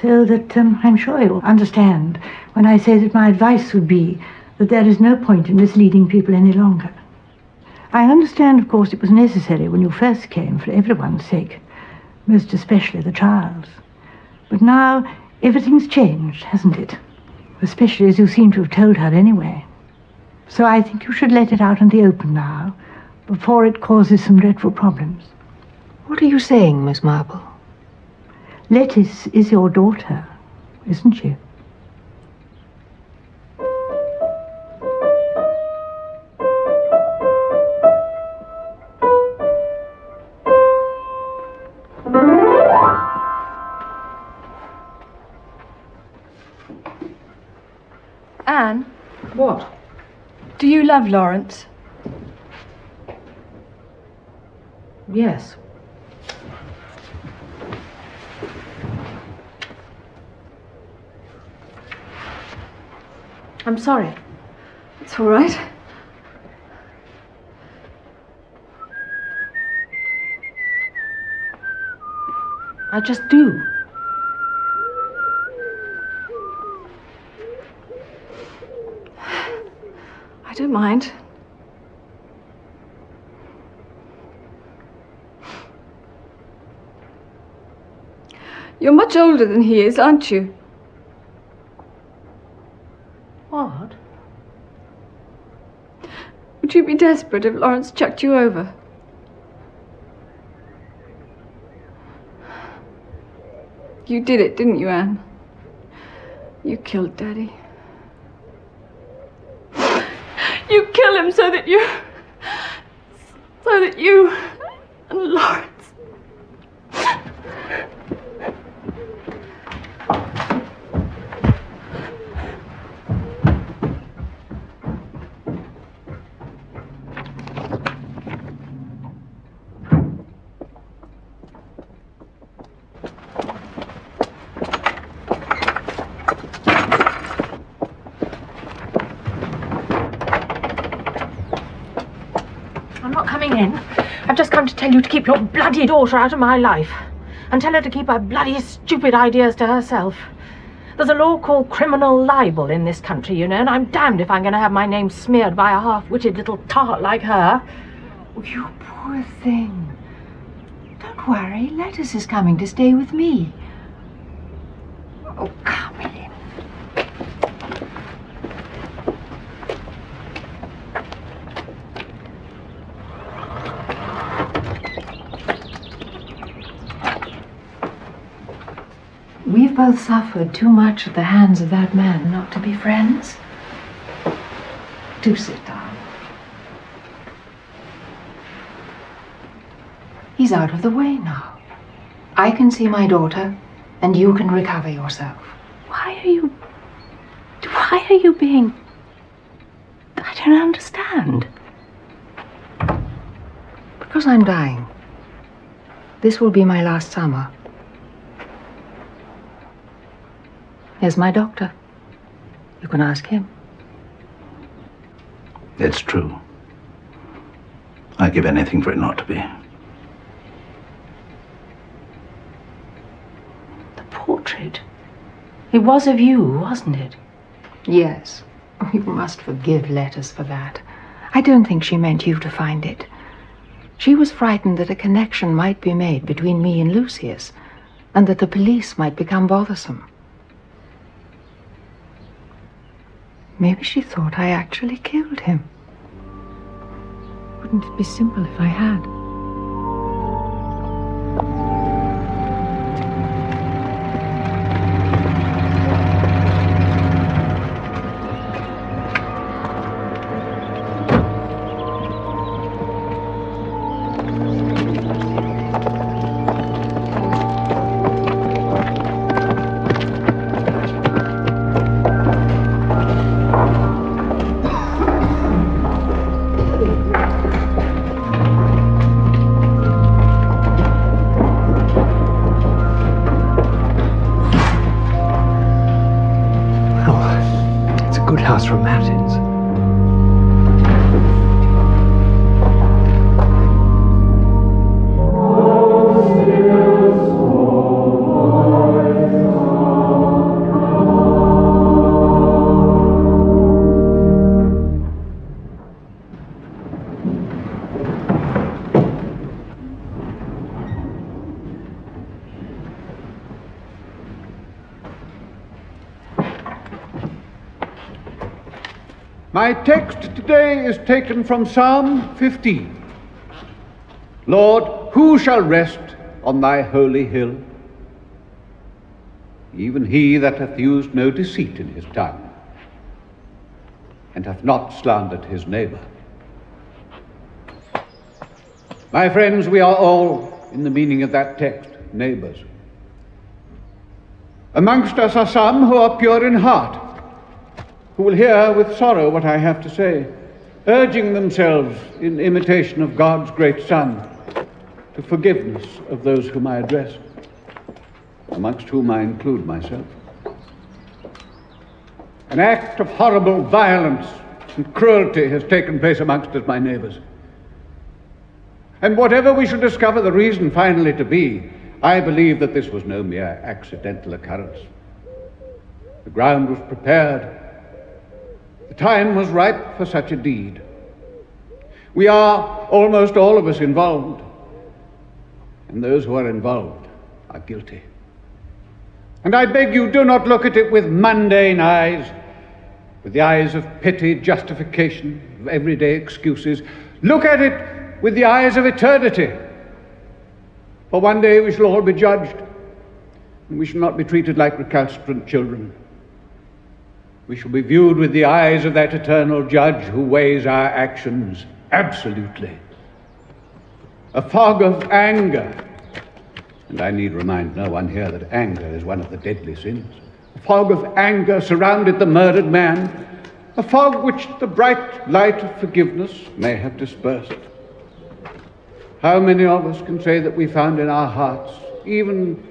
So that I'm sure you'll understand when I say that my advice would be that there is no point in misleading people any longer. I understand, of course, it was necessary when you first came for everyone's sake, most especially the child's. But now everything's changed, hasn't it? Especially as you seem to have told her anyway. So I think you should let it out in the open now, before it causes some dreadful problems. What are you saying, Miss Marple? Lettice is your daughter, isn't she? Anne? What? Do you love Lawrence? Yes. I'm sorry. It's all right. I just do. I don't mind. You're much older than he is, aren't you? What? you be desperate if Lawrence chucked you over? You did it, didn't you, Anne? You killed Daddy. You killed him so that you and Lawrence. I'm not coming in. I've just come to tell you to keep your bloody daughter out of my life. And tell her to keep her bloody stupid ideas to herself. There's a law called criminal libel in this country, you know, and I'm damned if I'm going to have my name smeared by a half-witted little tart like her. Oh, you poor thing. Don't worry, Lettuce is coming to stay with me. Oh, come in. We've both suffered too much at the hands of that man not to be friends. Do sit down. He's out of the way now. I can see my daughter, and you can recover yourself. Why are you being... I don't understand. Because I'm dying. This will be my last summer. Here's my doctor. You can ask him. It's true. I'd give anything for it not to be. The portrait. It was of you, wasn't it? Yes. You must forgive Lettuce for that. I don't think she meant you to find it. She was frightened that a connection might be made between me and Lucius, and that the police might become bothersome. Maybe she thought I actually killed him. Wouldn't it be simple if I had? From Matins. My text today is taken from Psalm 15. Lord, who shall rest on thy holy hill? Even he that hath used no deceit in his tongue, and hath not slandered his neighbor. My friends, we are all, in the meaning of that text, neighbors. Amongst us are some who are pure in heart, who will hear with sorrow what I have to say, urging themselves in imitation of God's great Son to forgiveness of those whom I address, amongst whom I include myself. An act of horrible violence and cruelty has taken place amongst us, my neighbors. And whatever we should discover the reason finally to be, I believe that this was no mere accidental occurrence. The ground was prepared. The time was ripe for such a deed. We are, almost all of us, involved. And those who are involved are guilty. And I beg you, do not look at it with mundane eyes. with the eyes of pity, justification, of everyday excuses. Look at it with the eyes of eternity. For one day we shall all be judged, and we shall not be treated like recalcitrant children. We shall be viewed with the eyes of that eternal judge who weighs our actions absolutely. A fog of anger, and I need remind no one here that anger is one of the deadly sins. A fog of anger surrounded the murdered man, a fog which the bright light of forgiveness may have dispersed. How many of us can say that we found in our hearts even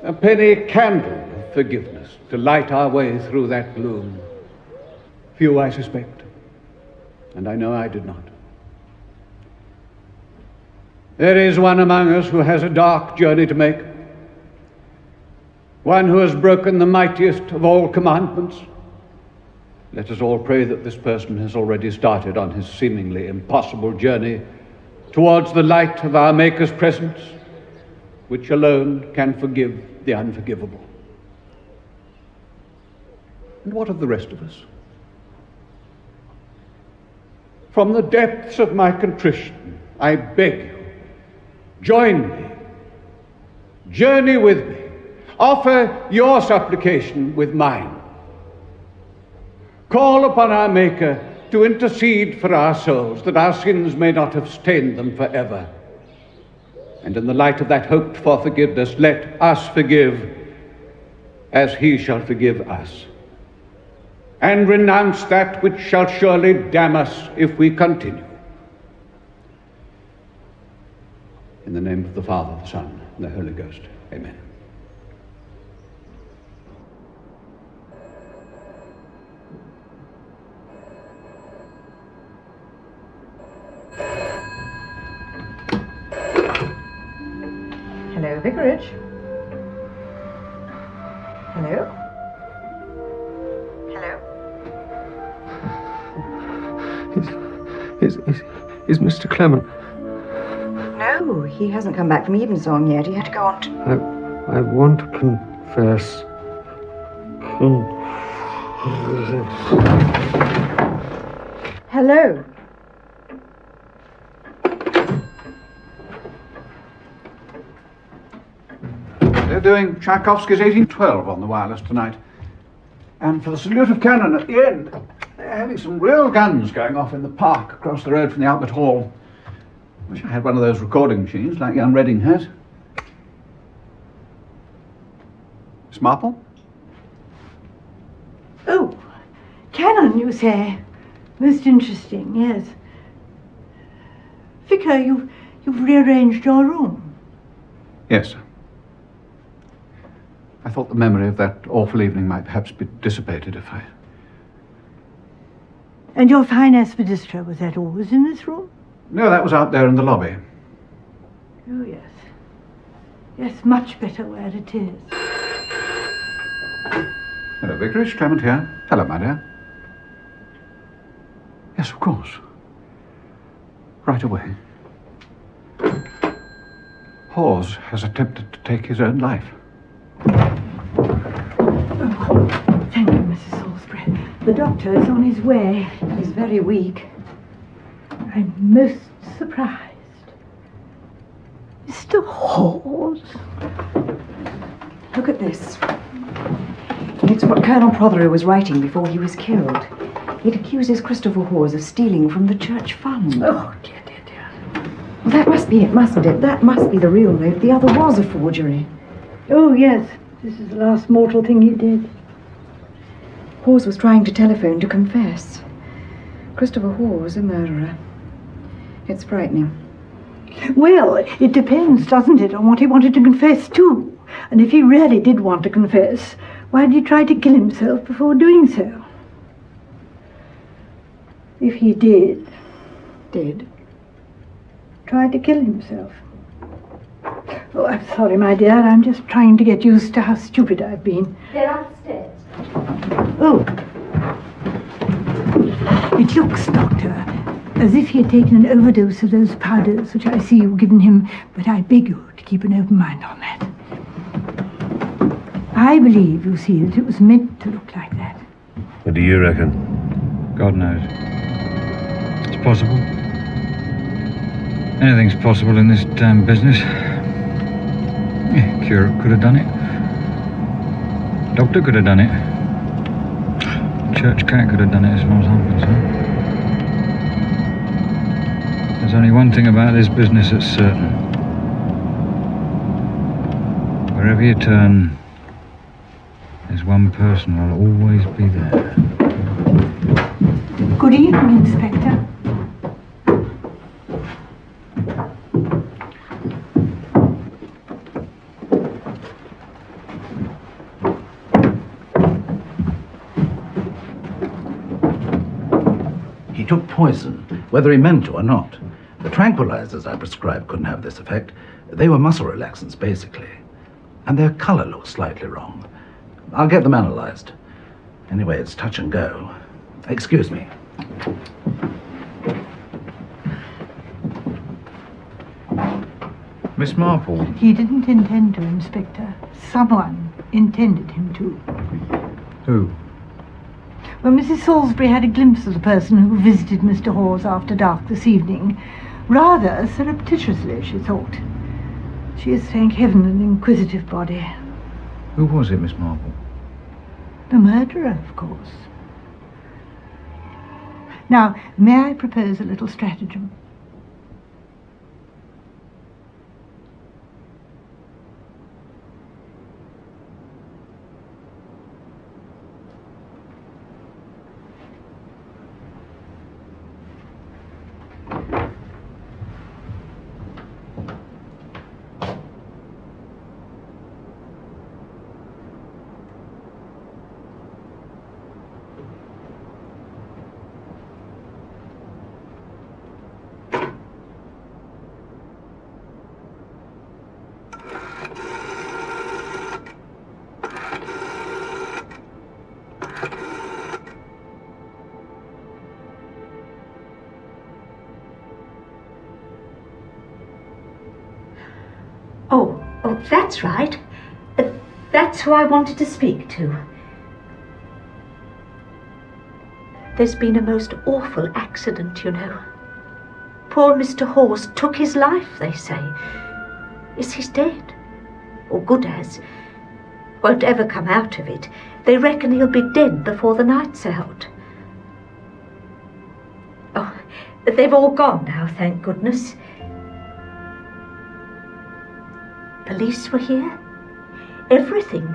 a penny candle of forgiveness to light our way through that gloom? Few, I suspect, and I know I did not. There is one among us who has a dark journey to make, one who has broken the mightiest of all commandments. Let us all pray that this person has already started on his seemingly impossible journey towards the light of our Maker's presence, which alone can forgive the unforgivable. And what of the rest of us? From the depths of my contrition, I beg you, join me, journey with me, offer your supplication with mine. Call upon our Maker to intercede for our souls, that our sins may not have stained them forever. And in the light of that hoped for forgiveness, let us forgive as he shall forgive us, and renounce that which shall surely damn us if we continue. In the name of the Father, the Son, and the Holy Ghost. Amen. Hello, Vicarage. Hello? Is Mr. Clement? No, he hasn't come back from evensong yet. He had to go on to... I want to confess. Hello? They're doing Tchaikovsky's 1812 on the wireless tonight. And for the salute of cannon at the end, they're having some real guns going off in the park across the road from the Albert Hall. Wish I had one of those recording machines like young Redding has. Miss Marple? Oh, cannon, you say? Most interesting, yes. Vicar, you've rearranged your room. Yes, sir. I thought the memory of that awful evening might perhaps be dissipated if I... And your fine aspidistra, was that always in this room? No, that was out there in the lobby. Oh, yes. Yes, much better where it is. Hello, Vicarage. Clement here. Hello, my dear. Yes, of course. Right away. Hawes has attempted to take his own life. Oh, thank you, Mrs. Salisbury. The doctor is on his way. He's very weak. I'm most surprised. Mr. Hawes? Look at this. It's what Colonel Prothero was writing before he was killed. It accuses Christopher Hawes of stealing from the church fund. Oh, dear, dear, dear. Well, that must be it, mustn't it? That must be the real note. The other was a forgery. Oh, yes. This is the last mortal thing he did. Hawes was trying to telephone to confess. Christopher Hawes, a murderer. It's frightening. Well, it depends, doesn't it, on what he wanted to confess to. And if he really did want to confess, why did he try to kill himself before doing so? If he did... Tried to kill himself. Oh, I'm sorry, my dear. I'm just trying to get used to how stupid I've been. They're upstairs. Oh. It looks, Doctor, as if he had taken an overdose of those powders which I see you've given him, but I beg you to keep an open mind on that. I believe, you see, that it was meant to look like that. What do you reckon? God knows. It's possible. Anything's possible in this damn business. Yeah, curate could have done it. Doctor could have done it. Church cat could have done it, as far as I'm concerned. There's only one thing about this business that's certain. Wherever you turn, there's one person who'll always be there. Good evening, Inspector. He took poison, whether he meant to or not. The tranquilizers I prescribed couldn't have this effect. They were muscle relaxants, basically. And their color looks slightly wrong. I'll get them analyzed. Anyway, it's touch and go. Excuse me. Miss Marple. He didn't intend to, Inspector. Someone intended him to. Who? Well, Mrs. Salisbury had a glimpse of the person who visited Mr. Hawes after dark this evening. Rather surreptitiously, she thought. She is, thank heaven, an inquisitive body. Who was it, Miss Marple? The murderer, of course. Now, may I propose a little stratagem? Oh, that's right. That's who I wanted to speak to. There's been a most awful accident, you know. Poor Mr. Hawes took his life, they say. Is he dead? Or good as? Won't ever come out of it. They reckon he'll be dead before the night's out. Oh, they've all gone now, thank goodness. Police were here. Everything.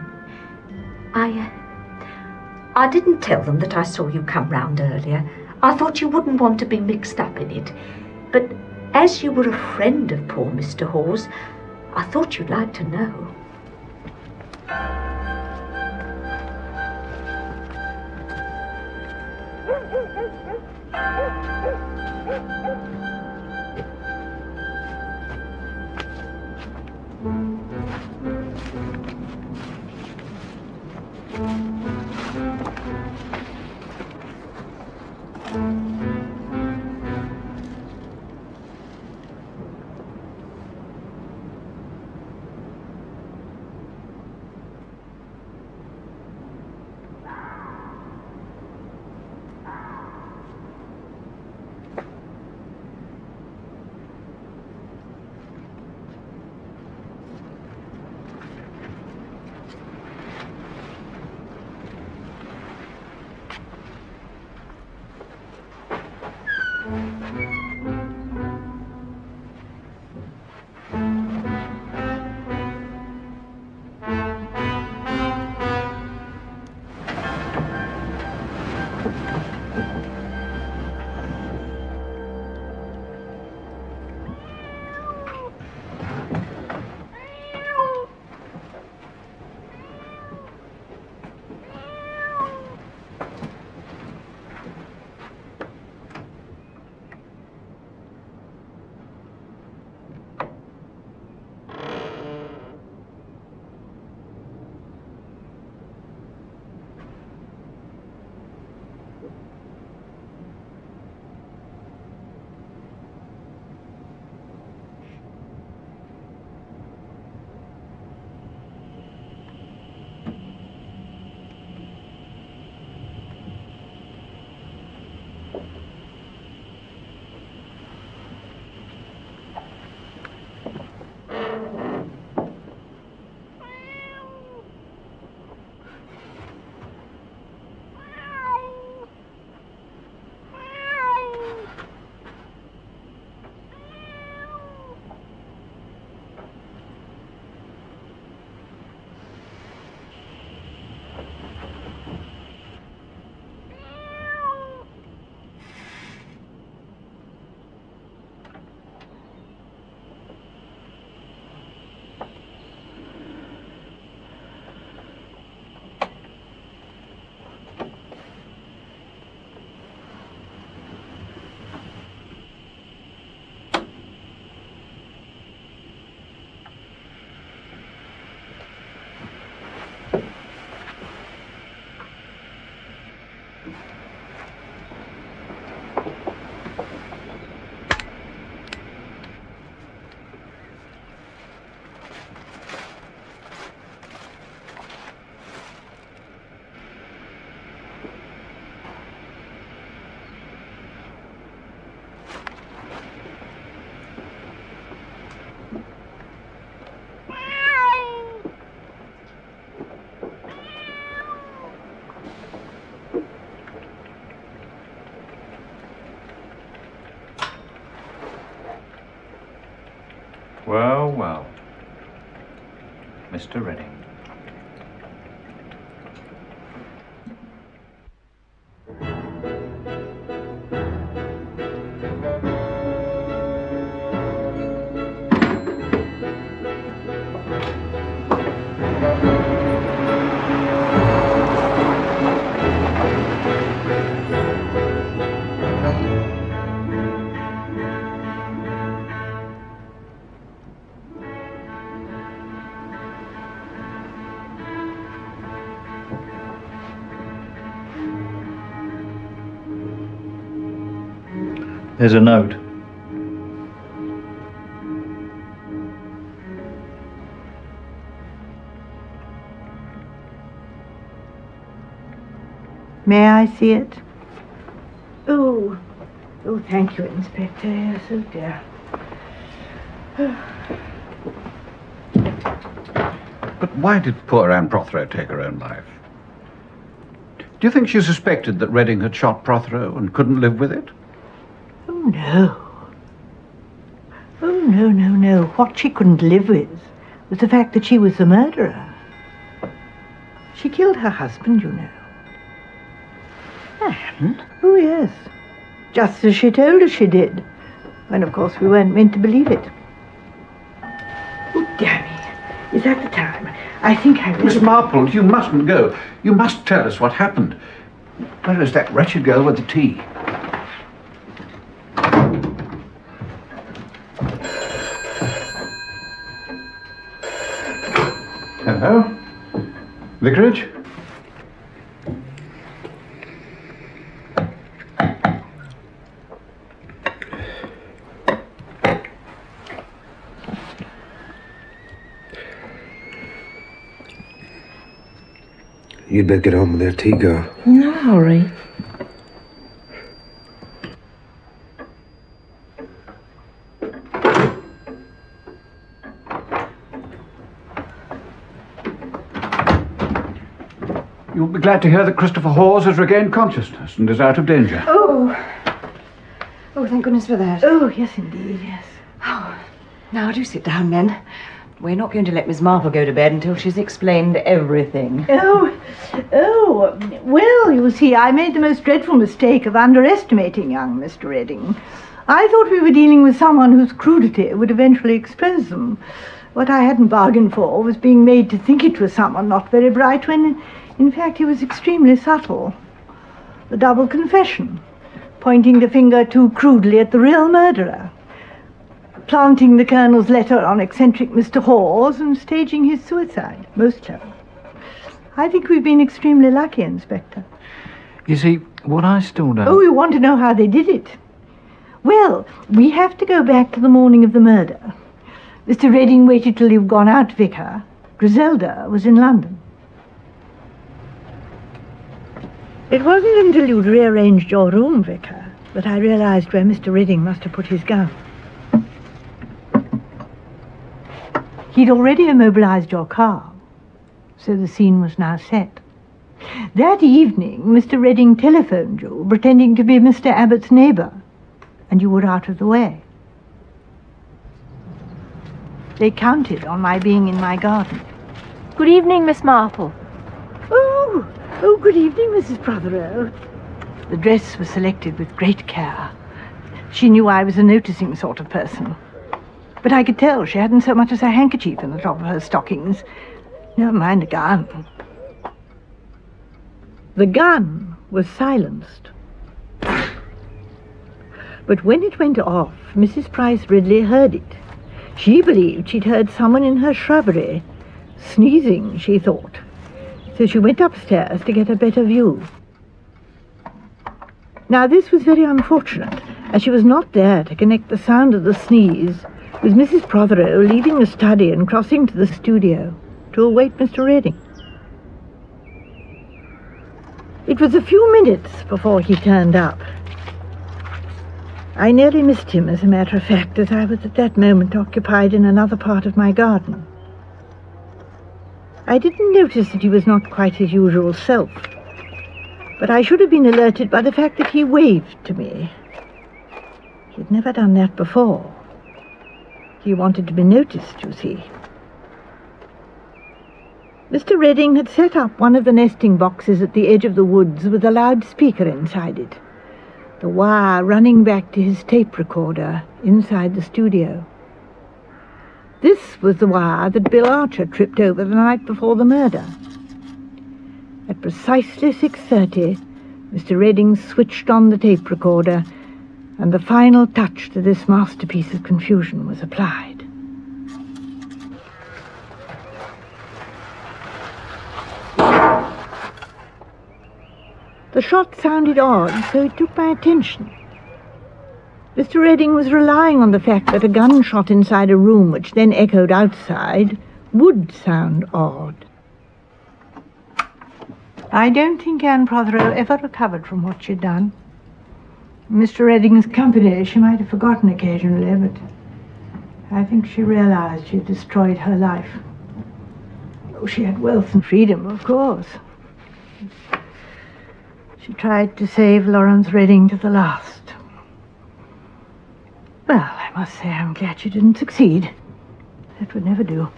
I didn't tell them that I saw you come round earlier. I thought you wouldn't want to be mixed up in it. But as you were a friend of poor Mr. Hawes, I thought you'd like to know. Well, well. Mr. Redding. There's a note. May I see it? Oh, thank you, Inspector. Yes, oh dear. But why did poor Anne Prothero take her own life? Do you think she suspected that Redding had shot Prothero and couldn't live with it? Oh, no. Oh, no. What she couldn't live with was the fact that she was the murderer. She killed her husband, you know. Anne? Oh, yes. Just as she told us she did. When, of course, we weren't meant to believe it. Oh, damn me. Is that the time? I think I will... Miss Marple, you mustn't go. You must tell us what happened. Where is that wretched girl with the tea? Hello? Vicarage? You'd better get on with their tea, girl. No hurry. You'll be glad to hear that Christopher Hawes has regained consciousness and is out of danger. Oh, thank goodness for that. Oh, yes, indeed, yes. Oh, now do sit down, then. We're not going to let Miss Marple go to bed until she's explained everything. Oh, well, you see, I made the most dreadful mistake of underestimating young Mr. Redding. I thought we were dealing with someone whose crudity would eventually expose them. What I hadn't bargained for was being made to think it was someone not very bright when, in fact, he was extremely subtle. The double confession, pointing the finger too crudely at the real murderer, planting the Colonel's letter on eccentric Mr. Hawes and staging his suicide. Most clever. I think we've been extremely lucky, Inspector. You see, what I still don't... Oh, you want to know how they did it? Well, we have to go back to the morning of the murder. Mr. Redding waited till you've gone out, Vicar. Griselda was in London. It wasn't until you'd rearranged your room, Vicar, that I realized where Mr. Redding must have put his gun. He'd already immobilized your car, so the scene was now set. That evening, Mr. Redding telephoned you, pretending to be Mr. Abbott's neighbour, and you were out of the way. They counted on my being in my garden. Good evening, Miss Marple. Oh, good evening, Mrs. Prothero. The dress was selected with great care. She knew I was a noticing sort of person. But I could tell she hadn't so much as a handkerchief in the top of her stockings. Never mind a gun. The gun was silenced. But when it went off, Mrs. Price Ridley heard it. She believed she'd heard someone in her shrubbery. Sneezing, she thought. So she went upstairs to get a better view. Now this was very unfortunate, as she was not there to connect the sound of the sneeze with Mrs. Prothero leaving the study and crossing to the studio to await Mr. Redding. It was a few minutes before he turned up. I nearly missed him, as a matter of fact, as I was at that moment occupied in another part of my garden. I didn't notice that he was not quite his usual self, but I should have been alerted by the fact that he waved to me. He'd never done that before. He wanted to be noticed, you see. Mr. Redding had set up one of the nesting boxes at the edge of the woods with a loudspeaker inside it, the wire running back to his tape recorder inside the studio. This was the wire that Bill Archer tripped over the night before the murder. At precisely 6:30, Mr. Redding switched on the tape recorder, and the final touch to this masterpiece of confusion was applied. The shot sounded odd, so it took my attention. Mr. Redding was relying on the fact that a gunshot inside a room which then echoed outside would sound odd. I don't think Anne Prothero ever recovered from what she'd done. In Mr. Redding's company, she might have forgotten occasionally, but I think she realized she'd destroyed her life. Oh, she had wealth and freedom, of course. She tried to save Lawrence Redding to the last. Well, I must say I'm glad she didn't succeed. That would never do.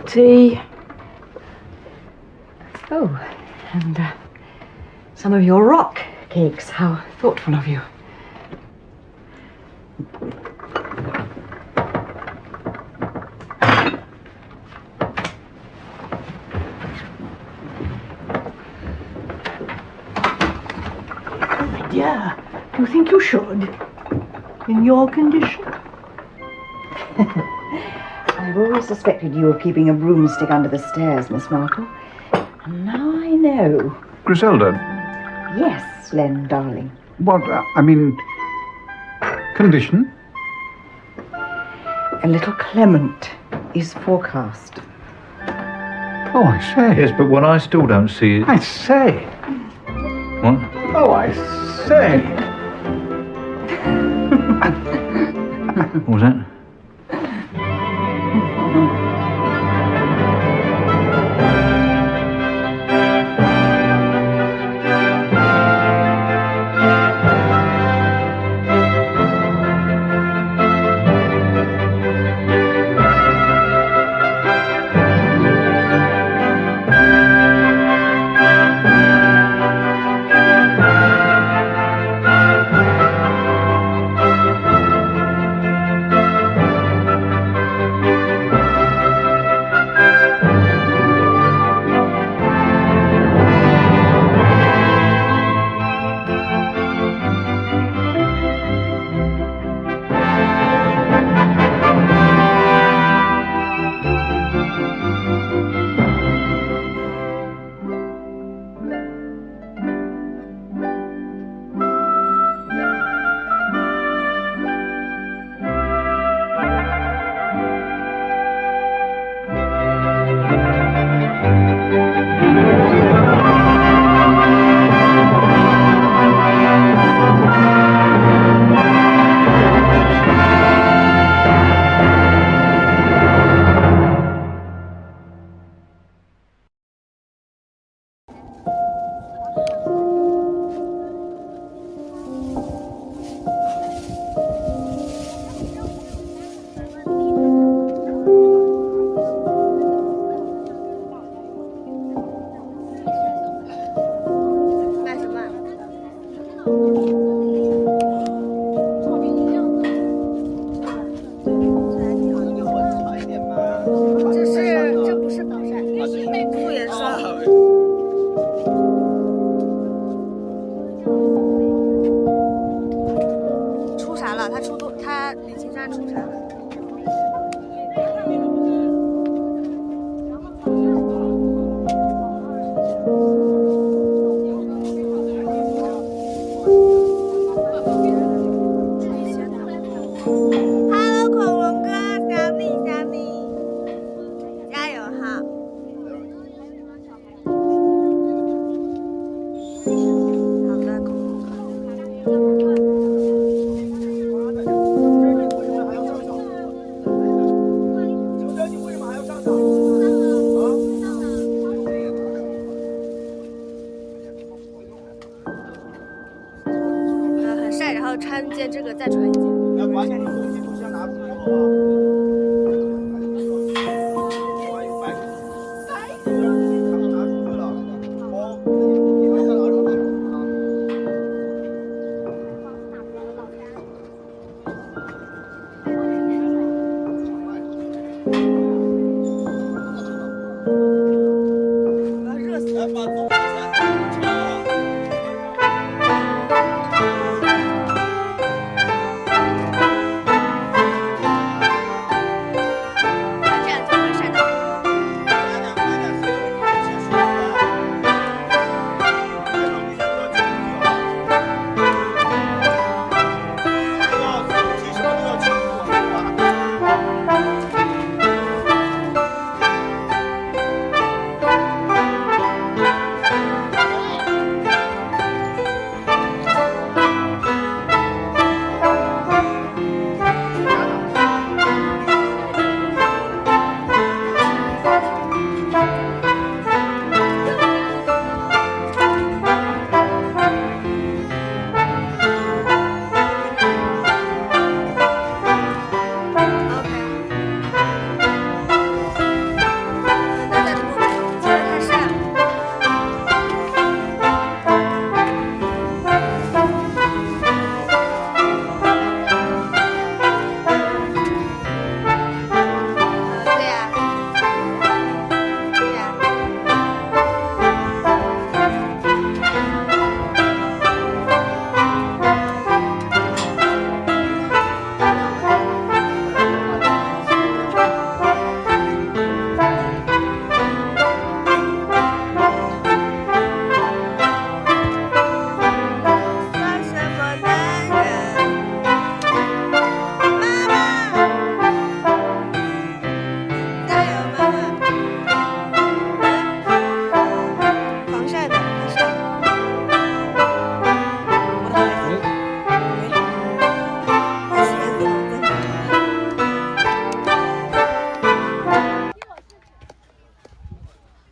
Tea. Oh, and some of your rock cakes. How thoughtful of you. Yeah, do you think you should? In your condition? I've always suspected you of keeping a broomstick under the stairs, Miss Marple. And now I know. Griselda. Yes, Len, darling. What, condition? A little Clement is forecast. Oh, I say. Yes, but what I still don't see is... I say. What? Oh, I say. What was that? 然后穿一件这个，再穿一件。要把你的东西都先拿出来，好吧？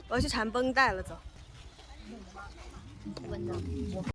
我要去缠绷带了，走。